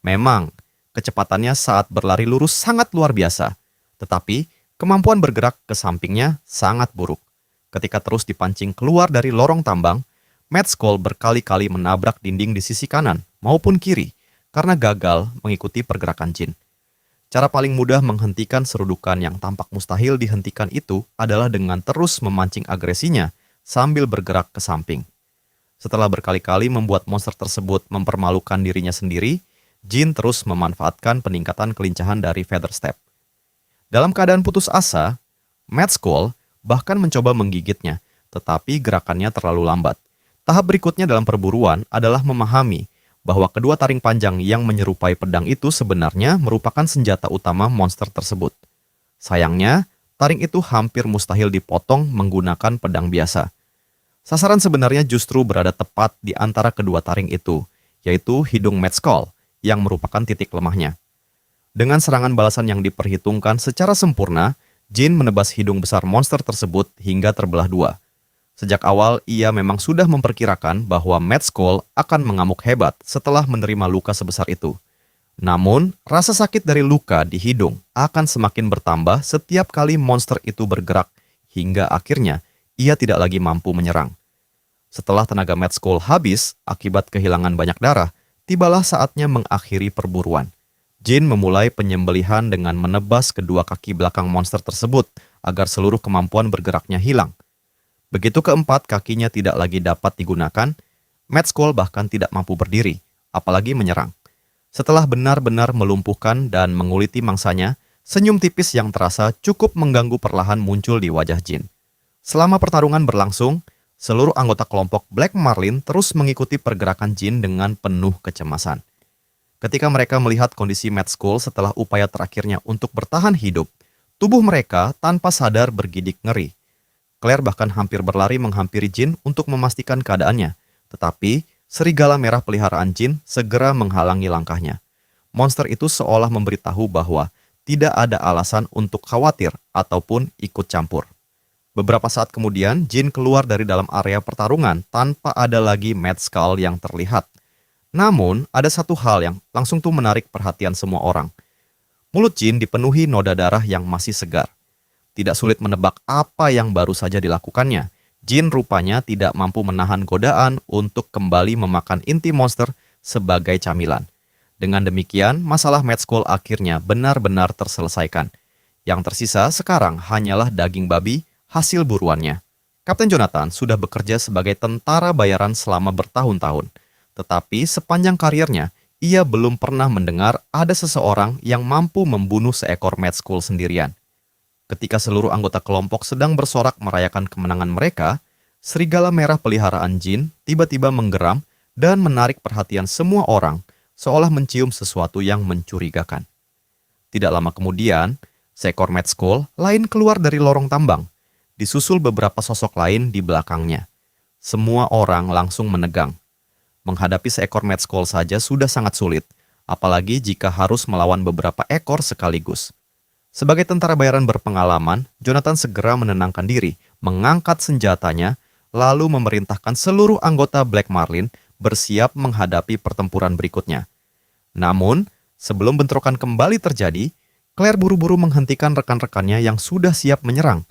A: Memang, kecepatannya saat berlari lurus sangat luar biasa, tetapi kemampuan bergerak ke sampingnya sangat buruk. Ketika terus dipancing keluar dari lorong tambang, Mad Skull berkali-kali menabrak dinding di sisi kanan maupun kiri karena gagal mengikuti pergerakan Jin. Cara paling mudah menghentikan serudukan yang tampak mustahil dihentikan itu adalah dengan terus memancing agresinya sambil bergerak ke samping. Setelah berkali-kali membuat monster tersebut mempermalukan dirinya sendiri, Jin terus memanfaatkan peningkatan kelincahan dari Feather Step. Dalam keadaan putus asa, Mad Skull bahkan mencoba menggigitnya, tetapi gerakannya terlalu lambat. Tahap berikutnya dalam perburuan adalah memahami bahwa kedua taring panjang yang menyerupai pedang itu sebenarnya merupakan senjata utama monster tersebut. Sayangnya, taring itu hampir mustahil dipotong menggunakan pedang biasa. Sasaran sebenarnya justru berada tepat di antara kedua taring itu, yaitu hidung Mad Skull yang merupakan titik lemahnya. Dengan serangan balasan yang diperhitungkan secara sempurna, Jin menebas hidung besar monster tersebut hingga terbelah dua. Sejak awal, ia memang sudah memperkirakan bahwa Mad Skull akan mengamuk hebat setelah menerima luka sebesar itu. Namun, rasa sakit dari luka di hidung akan semakin bertambah setiap kali monster itu bergerak, hingga akhirnya ia tidak lagi mampu menyerang. Setelah tenaga Mad Skull habis akibat kehilangan banyak darah, tibalah saatnya mengakhiri perburuan. Jin memulai penyembelihan dengan menebas kedua kaki belakang monster tersebut agar seluruh kemampuan bergeraknya hilang. Begitu keempat kakinya tidak lagi dapat digunakan, Mad Skull bahkan tidak mampu berdiri, apalagi menyerang. Setelah benar-benar melumpuhkan dan menguliti mangsanya, senyum tipis yang terasa cukup mengganggu perlahan muncul di wajah Jin. Selama pertarungan berlangsung, seluruh anggota kelompok Black Marlin terus mengikuti pergerakan Jin dengan penuh kecemasan. Ketika mereka melihat kondisi Mad Skull setelah upaya terakhirnya untuk bertahan hidup, tubuh mereka tanpa sadar bergidik ngeri. Claire bahkan hampir berlari menghampiri Jin untuk memastikan keadaannya, tetapi serigala merah peliharaan Jin segera menghalangi langkahnya. Monster itu seolah memberitahu bahwa tidak ada alasan untuk khawatir ataupun ikut campur. Beberapa saat kemudian, Jin keluar dari dalam area pertarungan tanpa ada lagi Mad Skull yang terlihat. Namun, ada satu hal yang langsung tuh menarik perhatian semua orang. Mulut Jin dipenuhi noda darah yang masih segar. Tidak sulit menebak apa yang baru saja dilakukannya. Jin rupanya tidak mampu menahan godaan untuk kembali memakan inti monster sebagai camilan. Dengan demikian, masalah Mad Skull akhirnya benar-benar terselesaikan. Yang tersisa sekarang hanyalah daging babi hasil buruannya. Kapten Jonathan sudah bekerja sebagai tentara bayaran selama bertahun-tahun. Tetapi sepanjang karirnya, ia belum pernah mendengar ada seseorang yang mampu membunuh seekor Mad Skull sendirian. Ketika seluruh anggota kelompok sedang bersorak merayakan kemenangan mereka, serigala merah peliharaan Jin tiba-tiba menggeram dan menarik perhatian semua orang, seolah mencium sesuatu yang mencurigakan. Tidak lama kemudian, seekor Mad Skull lain keluar dari lorong tambang, disusul beberapa sosok lain di belakangnya. Semua orang langsung menegang. Menghadapi seekor Mad Skull saja sudah sangat sulit, apalagi jika harus melawan beberapa ekor sekaligus. Sebagai tentara bayaran berpengalaman, Jonathan segera menenangkan diri, mengangkat senjatanya, lalu memerintahkan seluruh anggota Black Marlin bersiap menghadapi pertempuran berikutnya. Namun, sebelum bentrokan kembali terjadi, Claire buru-buru menghentikan rekan-rekannya yang sudah siap menyerang.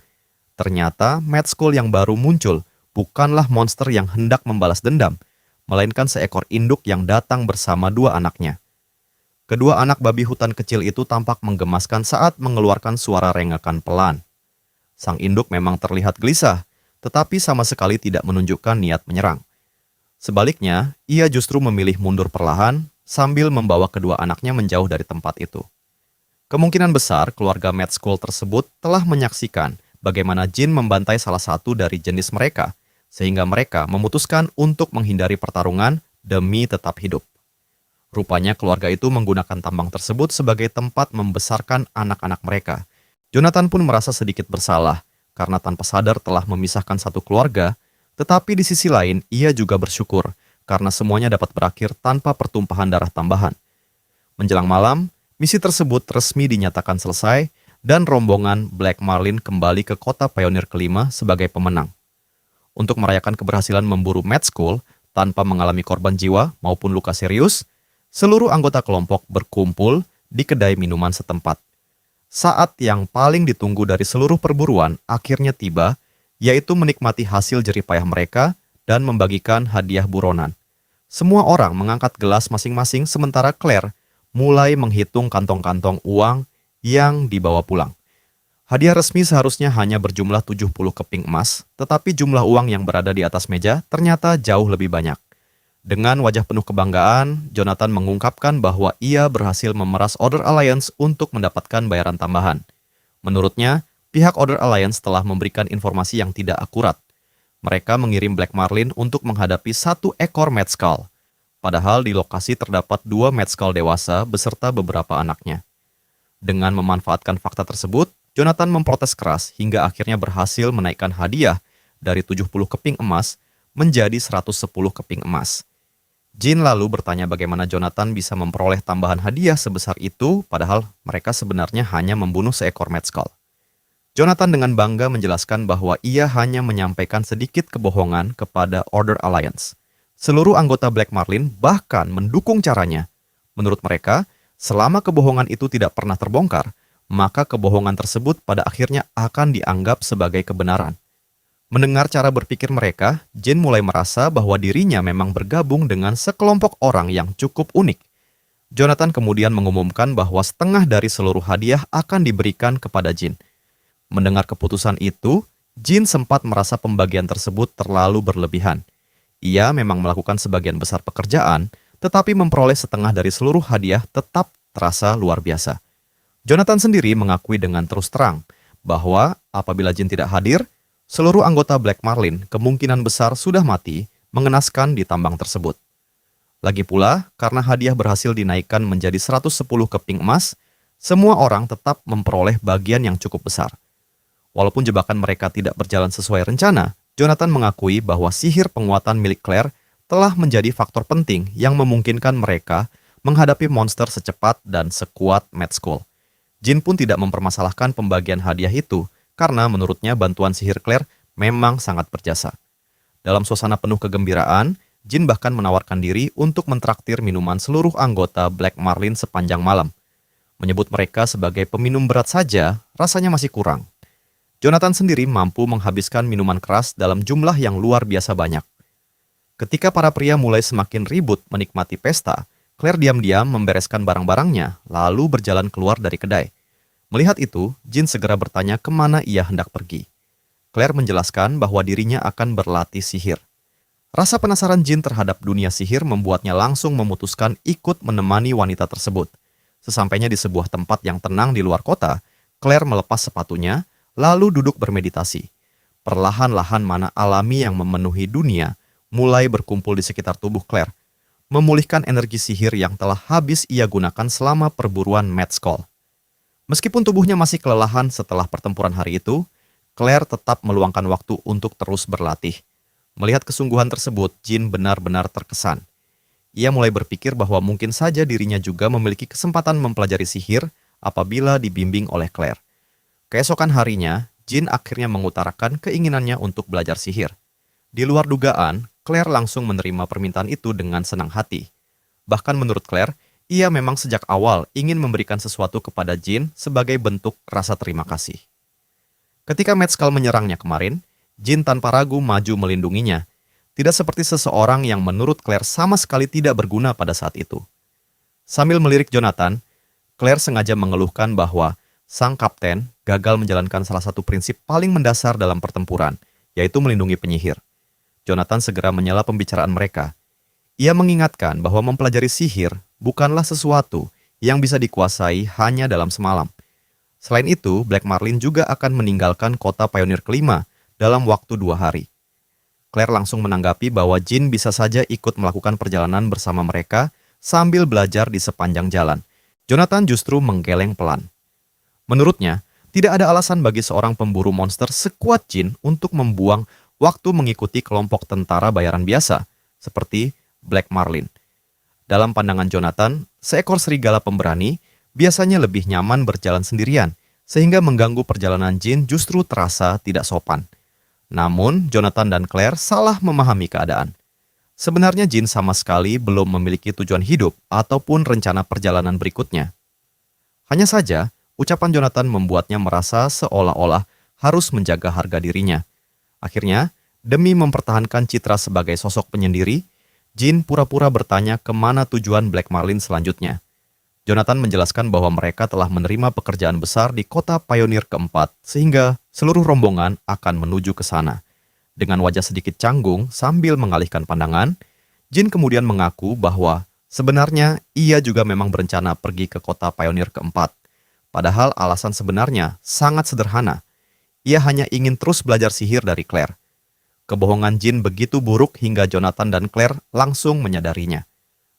A: Ternyata Mad Skull yang baru muncul bukanlah monster yang hendak membalas dendam, melainkan seekor induk yang datang bersama dua anaknya. Kedua anak babi hutan kecil itu tampak menggemaskan saat mengeluarkan suara rengakan pelan. Sang induk memang terlihat gelisah, tetapi sama sekali tidak menunjukkan niat menyerang. Sebaliknya, ia justru memilih mundur perlahan sambil membawa kedua anaknya menjauh dari tempat itu. Kemungkinan besar keluarga Mad Skull tersebut telah menyaksikan bagaimana Jin membantai salah satu dari jenis mereka, sehingga mereka memutuskan untuk menghindari pertarungan demi tetap hidup. Rupanya keluarga itu menggunakan tambang tersebut sebagai tempat membesarkan anak-anak mereka. Jonathan pun merasa sedikit bersalah karena tanpa sadar telah memisahkan satu keluarga, tetapi di sisi lain ia juga bersyukur karena semuanya dapat berakhir tanpa pertumpahan darah tambahan. Menjelang malam, misi tersebut resmi dinyatakan selesai dan rombongan Black Marlin kembali ke kota pionir kelima sebagai pemenang. Untuk merayakan keberhasilan memburu Mad Skull tanpa mengalami korban jiwa maupun luka serius, seluruh anggota kelompok berkumpul di kedai minuman setempat. Saat yang paling ditunggu dari seluruh perburuan akhirnya tiba, yaitu menikmati hasil jerih payah mereka dan membagikan hadiah buronan. Semua orang mengangkat gelas masing-masing sementara Claire mulai menghitung kantong-kantong uang yang dibawa pulang. Hadiah resmi seharusnya hanya berjumlah 70 keping emas, tetapi jumlah uang yang berada di atas meja ternyata jauh lebih banyak. Dengan wajah penuh kebanggaan, Jonathan mengungkapkan bahwa ia berhasil memeras Order Alliance untuk mendapatkan bayaran tambahan. Menurutnya, pihak Order Alliance telah memberikan informasi yang tidak akurat. Mereka mengirim Black Marlin untuk menghadapi satu ekor Mad Skull. Padahal di lokasi terdapat 2 Mad Skull dewasa beserta beberapa anaknya. Dengan memanfaatkan fakta tersebut, Jonathan memprotes keras hingga akhirnya berhasil menaikkan hadiah dari 70 keping emas menjadi 110 keping emas. Jin lalu bertanya bagaimana Jonathan bisa memperoleh tambahan hadiah sebesar itu padahal mereka sebenarnya hanya membunuh seekor Mad Skull. Jonathan dengan bangga menjelaskan bahwa ia hanya menyampaikan sedikit kebohongan kepada Order Alliance. Seluruh anggota Black Marlin bahkan mendukung caranya. Menurut mereka, selama kebohongan itu tidak pernah terbongkar, maka kebohongan tersebut pada akhirnya akan dianggap sebagai kebenaran. Mendengar cara berpikir mereka, Jin mulai merasa bahwa dirinya memang bergabung dengan sekelompok orang yang cukup unik. Jonathan kemudian mengumumkan bahwa setengah dari seluruh hadiah akan diberikan kepada Jin. Mendengar keputusan itu, Jin sempat merasa pembagian tersebut terlalu berlebihan. Ia memang melakukan sebagian besar pekerjaan, tetapi memperoleh setengah dari seluruh hadiah tetap terasa luar biasa. Jonathan sendiri mengakui dengan terus terang bahwa apabila Jin tidak hadir, seluruh anggota Black Marlin kemungkinan besar sudah mati mengenaskan di tambang tersebut. Lagi pula, karena hadiah berhasil dinaikkan menjadi 110 keping emas, semua orang tetap memperoleh bagian yang cukup besar. Walaupun jebakan mereka tidak berjalan sesuai rencana, Jonathan mengakui bahwa sihir penguatan milik Claire telah menjadi faktor penting yang memungkinkan mereka menghadapi monster secepat dan sekuat Mad Skull. Jin pun tidak mempermasalahkan pembagian hadiah itu karena menurutnya bantuan sihir Claire memang sangat berjasa. Dalam suasana penuh kegembiraan, Jin bahkan menawarkan diri untuk mentraktir minuman seluruh anggota Black Marlin sepanjang malam. Menyebut mereka sebagai peminum berat saja rasanya masih kurang. Jonathan sendiri mampu menghabiskan minuman keras dalam jumlah yang luar biasa banyak. Ketika para pria mulai semakin ribut menikmati pesta, Claire diam-diam membereskan barang-barangnya, lalu berjalan keluar dari kedai. Melihat itu, Jin segera bertanya kemana ia hendak pergi. Claire menjelaskan bahwa dirinya akan berlatih sihir. Rasa penasaran Jin terhadap dunia sihir membuatnya langsung memutuskan ikut menemani wanita tersebut. Sesampainya di sebuah tempat yang tenang di luar kota, Claire melepas sepatunya, lalu duduk bermeditasi. Perlahan-lahan mana alami yang memenuhi dunia mulai berkumpul di sekitar tubuh Claire, memulihkan energi sihir yang telah habis ia gunakan selama perburuan Mad Skull. Meskipun tubuhnya masih kelelahan setelah pertempuran hari itu, Claire tetap meluangkan waktu untuk terus berlatih. Melihat kesungguhan tersebut, Jin benar-benar terkesan. Ia mulai berpikir bahwa mungkin saja dirinya juga memiliki kesempatan mempelajari sihir apabila dibimbing oleh Claire. Keesokan harinya, Jin akhirnya mengutarakan keinginannya untuk belajar sihir. Di luar dugaan, Claire langsung menerima permintaan itu dengan senang hati. Bahkan menurut Claire, ia memang sejak awal ingin memberikan sesuatu kepada Jin sebagai bentuk rasa terima kasih. Ketika Mad Skull menyerangnya kemarin, Jin tanpa ragu maju melindunginya. Tidak seperti seseorang yang menurut Claire sama sekali tidak berguna pada saat itu. Sambil melirik Jonathan, Claire sengaja mengeluhkan bahwa sang kapten gagal menjalankan salah satu prinsip paling mendasar dalam pertempuran, yaitu melindungi penyihir. Jonathan segera menyela pembicaraan mereka. Ia mengingatkan bahwa mempelajari sihir bukanlah sesuatu yang bisa dikuasai hanya dalam semalam. Selain itu, Black Marlin juga akan meninggalkan kota pionir kelima dalam waktu 2 hari. Claire langsung menanggapi bahwa Jin bisa saja ikut melakukan perjalanan bersama mereka sambil belajar di sepanjang jalan. Jonathan justru menggeleng pelan. Menurutnya, tidak ada alasan bagi seorang pemburu monster sekuat Jin untuk membuang waktu mengikuti kelompok tentara bayaran biasa, seperti Black Marlin. Dalam pandangan Jonathan, seekor serigala pemberani biasanya lebih nyaman berjalan sendirian, sehingga mengganggu perjalanan Jin justru terasa tidak sopan. Namun, Jonathan dan Claire salah memahami keadaan. Sebenarnya Jin sama sekali belum memiliki tujuan hidup ataupun rencana perjalanan berikutnya. Hanya saja, ucapan Jonathan membuatnya merasa seolah-olah harus menjaga harga dirinya. Akhirnya, demi mempertahankan citra sebagai sosok penyendiri, Jin pura-pura bertanya kemana tujuan Black Marlin selanjutnya. Jonathan menjelaskan bahwa mereka telah menerima pekerjaan besar di kota pionir keempat, sehingga seluruh rombongan akan menuju ke sana. Dengan wajah sedikit canggung sambil mengalihkan pandangan, Jin kemudian mengaku bahwa sebenarnya ia juga memang berencana pergi ke kota pionir keempat. Padahal alasan sebenarnya sangat sederhana. Ia hanya ingin terus belajar sihir dari Claire. Kebohongan Jin begitu buruk hingga Jonathan dan Claire langsung menyadarinya.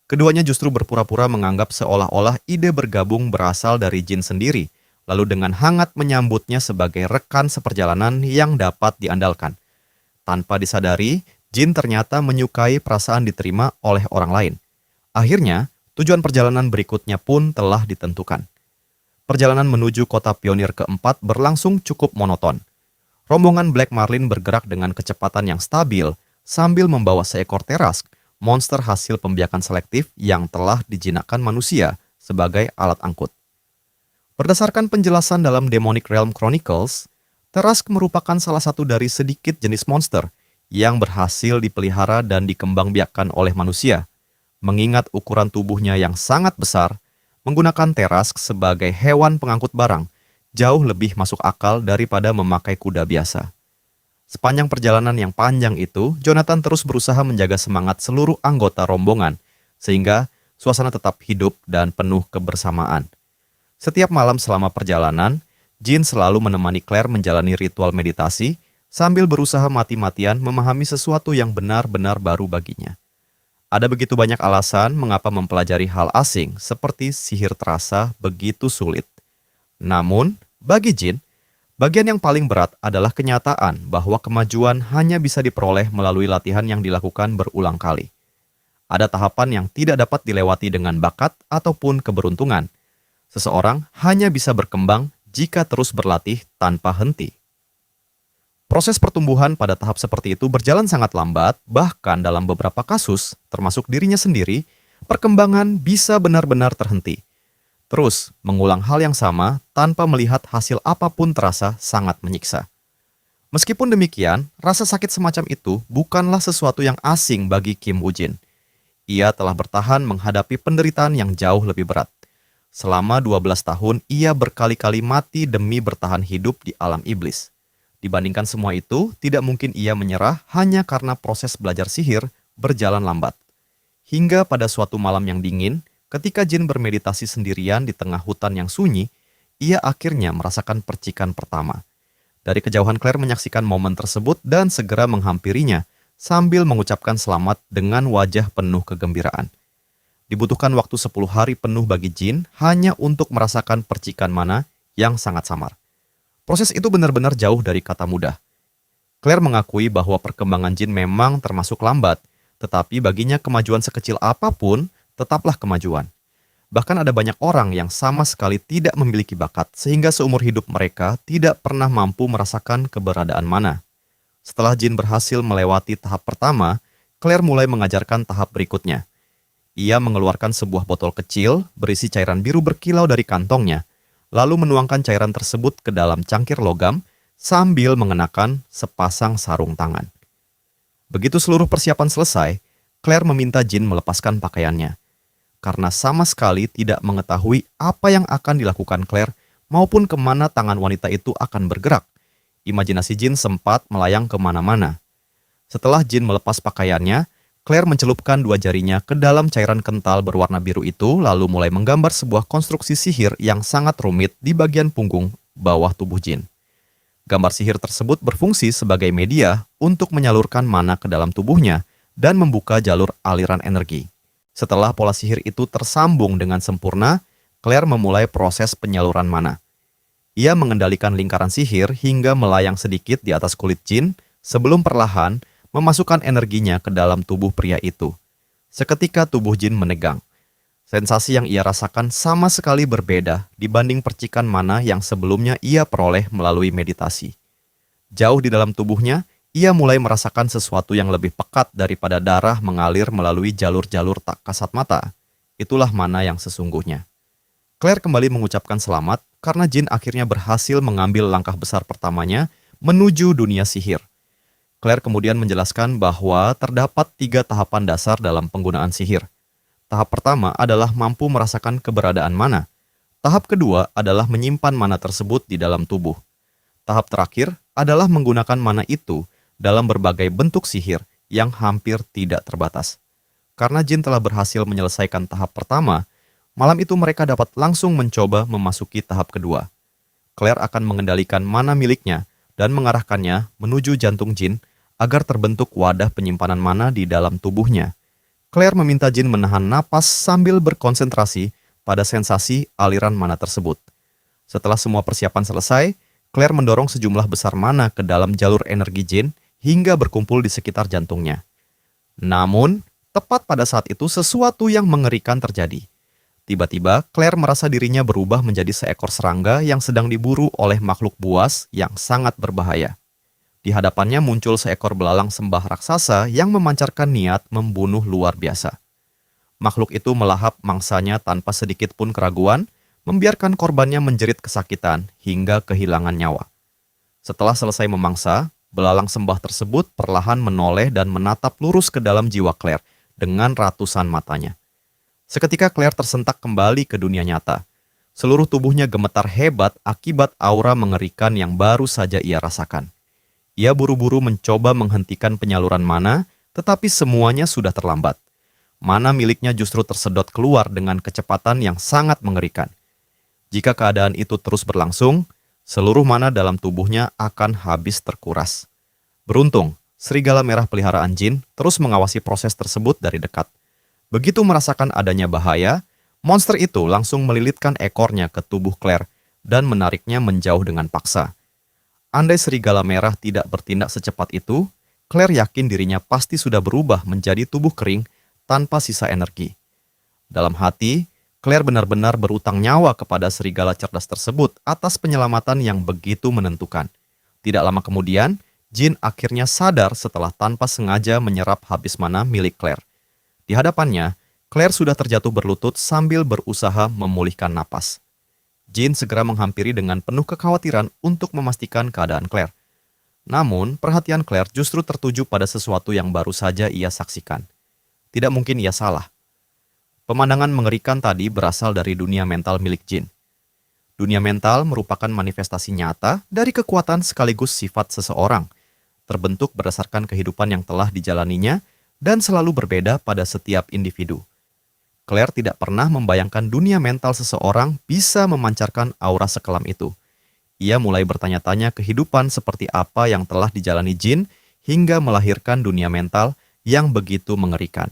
A: Keduanya justru berpura-pura menganggap seolah-olah ide bergabung berasal dari Jin sendiri, lalu dengan hangat menyambutnya sebagai rekan seperjalanan yang dapat diandalkan. Tanpa disadari, Jin ternyata menyukai perasaan diterima oleh orang lain. Akhirnya, tujuan perjalanan berikutnya pun telah ditentukan. Perjalanan menuju kota pionir keempat berlangsung cukup monoton. Rombongan Black Marlin bergerak dengan kecepatan yang stabil sambil membawa seekor Terask, monster hasil pembiakan selektif yang telah dijinakkan manusia sebagai alat angkut. Berdasarkan penjelasan dalam Demonic Realm Chronicles, Terask merupakan salah satu dari sedikit jenis monster yang berhasil dipelihara dan dikembangbiakkan oleh manusia. Mengingat ukuran tubuhnya yang sangat besar, menggunakan Terask sebagai hewan pengangkut barang jauh lebih masuk akal daripada memakai kuda biasa. Sepanjang perjalanan yang panjang itu, Jonathan terus berusaha menjaga semangat seluruh anggota rombongan, sehingga suasana tetap hidup dan penuh kebersamaan. Setiap malam selama perjalanan, Jin selalu menemani Claire menjalani ritual meditasi sambil berusaha mati-matian memahami sesuatu yang benar-benar baru baginya. Ada begitu banyak alasan mengapa mempelajari hal asing seperti sihir terasa begitu sulit. Namun, bagi Jin, bagian yang paling berat adalah kenyataan bahwa kemajuan hanya bisa diperoleh melalui latihan yang dilakukan berulang kali. Ada tahapan yang tidak dapat dilewati dengan bakat ataupun keberuntungan. Seseorang hanya bisa berkembang jika terus berlatih tanpa henti. Proses pertumbuhan pada tahap seperti itu berjalan sangat lambat, bahkan dalam beberapa kasus, termasuk dirinya sendiri, perkembangan bisa benar-benar terhenti. Terus, mengulang hal yang sama tanpa melihat hasil apapun terasa sangat menyiksa. Meskipun demikian, rasa sakit semacam itu bukanlah sesuatu yang asing bagi Kim Woo-jin. Ia telah bertahan menghadapi penderitaan yang jauh lebih berat. Selama 12 tahun, ia berkali-kali mati demi bertahan hidup di alam iblis. Dibandingkan semua itu, tidak mungkin ia menyerah hanya karena proses belajar sihir berjalan lambat. Hingga pada suatu malam yang dingin, ketika Jin bermeditasi sendirian di tengah hutan yang sunyi, ia akhirnya merasakan percikan pertama. Dari kejauhan Claire menyaksikan momen tersebut dan segera menghampirinya sambil mengucapkan selamat dengan wajah penuh kegembiraan. Dibutuhkan waktu 10 hari penuh bagi Jin hanya untuk merasakan percikan mana yang sangat samar. Proses itu benar-benar jauh dari kata mudah. Claire mengakui bahwa perkembangan Jin memang termasuk lambat, tetapi baginya kemajuan sekecil apapun tetaplah kemajuan. Bahkan ada banyak orang yang sama sekali tidak memiliki bakat sehingga seumur hidup mereka tidak pernah mampu merasakan keberadaan mana. Setelah Jin berhasil melewati tahap pertama, Claire mulai mengajarkan tahap berikutnya. Ia mengeluarkan sebuah botol kecil berisi cairan biru berkilau dari kantongnya, lalu menuangkan cairan tersebut ke dalam cangkir logam sambil mengenakan sepasang sarung tangan. Begitu seluruh persiapan selesai, Claire meminta Jin melepaskan pakaiannya. Karena sama sekali tidak mengetahui apa yang akan dilakukan Claire maupun kemana tangan wanita itu akan bergerak, imajinasi Jin sempat melayang kemana-mana. Setelah Jin melepas pakaiannya, Claire mencelupkan dua jarinya ke dalam cairan kental berwarna biru itu lalu mulai menggambar sebuah konstruksi sihir yang sangat rumit di bagian punggung bawah tubuh Jin. Gambar sihir tersebut berfungsi sebagai media untuk menyalurkan mana ke dalam tubuhnya dan membuka jalur aliran energi. Setelah pola sihir itu tersambung dengan sempurna, Claire memulai proses penyaluran mana. Ia mengendalikan lingkaran sihir hingga melayang sedikit di atas kulit Jin sebelum perlahan memasukkan energinya ke dalam tubuh pria itu. Seketika tubuh Jin menegang. Sensasi yang ia rasakan sama sekali berbeda dibanding percikan mana yang sebelumnya ia peroleh melalui meditasi. Jauh di dalam tubuhnya, ia mulai merasakan sesuatu yang lebih pekat daripada darah mengalir melalui jalur-jalur tak kasat mata. Itulah mana yang sesungguhnya. Claire kembali mengucapkan selamat karena Jin akhirnya berhasil mengambil langkah besar pertamanya menuju dunia sihir. Claire kemudian menjelaskan bahwa terdapat 3 tahapan dasar dalam penggunaan sihir. Tahap pertama adalah mampu merasakan keberadaan mana. Tahap kedua adalah menyimpan mana tersebut di dalam tubuh. Tahap terakhir adalah menggunakan mana itu dalam berbagai bentuk sihir yang hampir tidak terbatas. Karena Jin telah berhasil menyelesaikan tahap pertama, malam itu mereka dapat langsung mencoba memasuki tahap kedua. Claire akan mengendalikan mana miliknya dan mengarahkannya menuju jantung Jin agar terbentuk wadah penyimpanan mana di dalam tubuhnya. Claire meminta Jin menahan napas sambil berkonsentrasi pada sensasi aliran mana tersebut. Setelah semua persiapan selesai, Claire mendorong sejumlah besar mana ke dalam jalur energi Jin hingga berkumpul di sekitar jantungnya. Namun, tepat pada saat itu sesuatu yang mengerikan terjadi. Tiba-tiba, Claire merasa dirinya berubah menjadi seekor serangga yang sedang diburu oleh makhluk buas yang sangat berbahaya. Di hadapannya muncul seekor belalang sembah raksasa yang memancarkan niat membunuh luar biasa. Makhluk itu melahap mangsanya tanpa sedikit pun keraguan, membiarkan korbannya menjerit kesakitan hingga kehilangan nyawa. Setelah selesai memangsa, belalang sembah tersebut perlahan menoleh dan menatap lurus ke dalam jiwa Claire dengan ratusan matanya. Seketika Claire tersentak kembali ke dunia nyata. Seluruh tubuhnya gemetar hebat akibat aura mengerikan yang baru saja ia rasakan. Ia buru-buru mencoba menghentikan penyaluran mana, tetapi semuanya sudah terlambat. Mana miliknya justru tersedot keluar dengan kecepatan yang sangat mengerikan. Jika keadaan itu terus berlangsung, seluruh mana dalam tubuhnya akan habis terkuras. Beruntung, serigala merah peliharaan Jin terus mengawasi proses tersebut dari dekat. Begitu merasakan adanya bahaya, monster itu langsung melilitkan ekornya ke tubuh Claire dan menariknya menjauh dengan paksa. Andai serigala merah tidak bertindak secepat itu, Claire yakin dirinya pasti sudah berubah menjadi tubuh kering tanpa sisa energi. Dalam hati, Claire benar-benar berutang nyawa kepada serigala cerdas tersebut atas penyelamatan yang begitu menentukan. Tidak lama kemudian, Jin akhirnya sadar setelah tanpa sengaja menyerap habis mana milik Claire. Di hadapannya, Claire sudah terjatuh berlutut sambil berusaha memulihkan napas. Jin segera menghampiri dengan penuh kekhawatiran untuk memastikan keadaan Claire. Namun, perhatian Claire justru tertuju pada sesuatu yang baru saja ia saksikan. Tidak mungkin ia salah. Pemandangan mengerikan tadi berasal dari dunia mental milik Jin. Dunia mental merupakan manifestasi nyata dari kekuatan sekaligus sifat seseorang, terbentuk berdasarkan kehidupan yang telah dijalaninya dan selalu berbeda pada setiap individu. Claire tidak pernah membayangkan dunia mental seseorang bisa memancarkan aura sekelam itu. Ia mulai bertanya-tanya kehidupan seperti apa yang telah dijalani Jin hingga melahirkan dunia mental yang begitu mengerikan.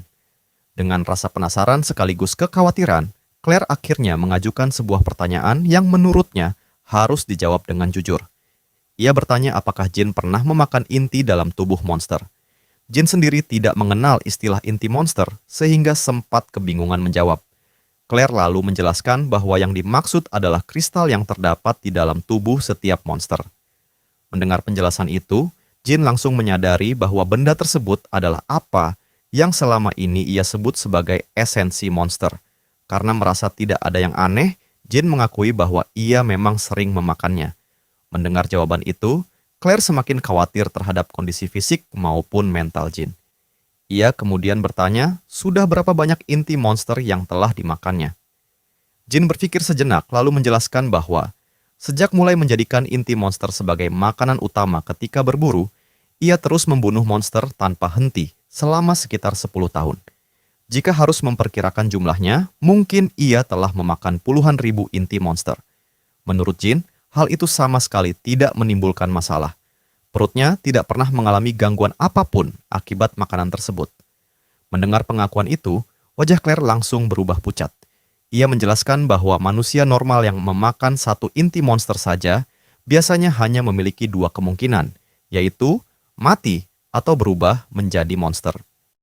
A: Dengan rasa penasaran sekaligus kekhawatiran, Claire akhirnya mengajukan sebuah pertanyaan yang menurutnya harus dijawab dengan jujur. Ia bertanya apakah Jin pernah memakan inti dalam tubuh monster. Jin sendiri tidak mengenal istilah inti monster sehingga sempat kebingungan menjawab. Claire lalu menjelaskan bahwa yang dimaksud adalah kristal yang terdapat di dalam tubuh setiap monster. Mendengar penjelasan itu, Jin langsung menyadari bahwa benda tersebut adalah apa yang selama ini ia sebut sebagai esensi monster. Karena merasa tidak ada yang aneh, Jin mengakui bahwa ia memang sering memakannya. Mendengar jawaban itu, Claire semakin khawatir terhadap kondisi fisik maupun mental Jin. Ia kemudian bertanya, sudah berapa banyak inti monster yang telah dimakannya? Jin berpikir sejenak lalu menjelaskan bahwa sejak mulai menjadikan inti monster sebagai makanan utama ketika berburu, ia terus membunuh monster tanpa henti selama sekitar 10 tahun. Jika harus memperkirakan jumlahnya, mungkin ia telah memakan puluhan ribu inti monster. Menurut Jin, hal itu sama sekali tidak menimbulkan masalah. Perutnya tidak pernah mengalami gangguan apapun akibat makanan tersebut. Mendengar pengakuan itu, wajah Claire langsung berubah pucat. Ia menjelaskan bahwa manusia normal yang memakan satu inti monster saja biasanya hanya memiliki dua kemungkinan, yaitu mati atau berubah menjadi monster.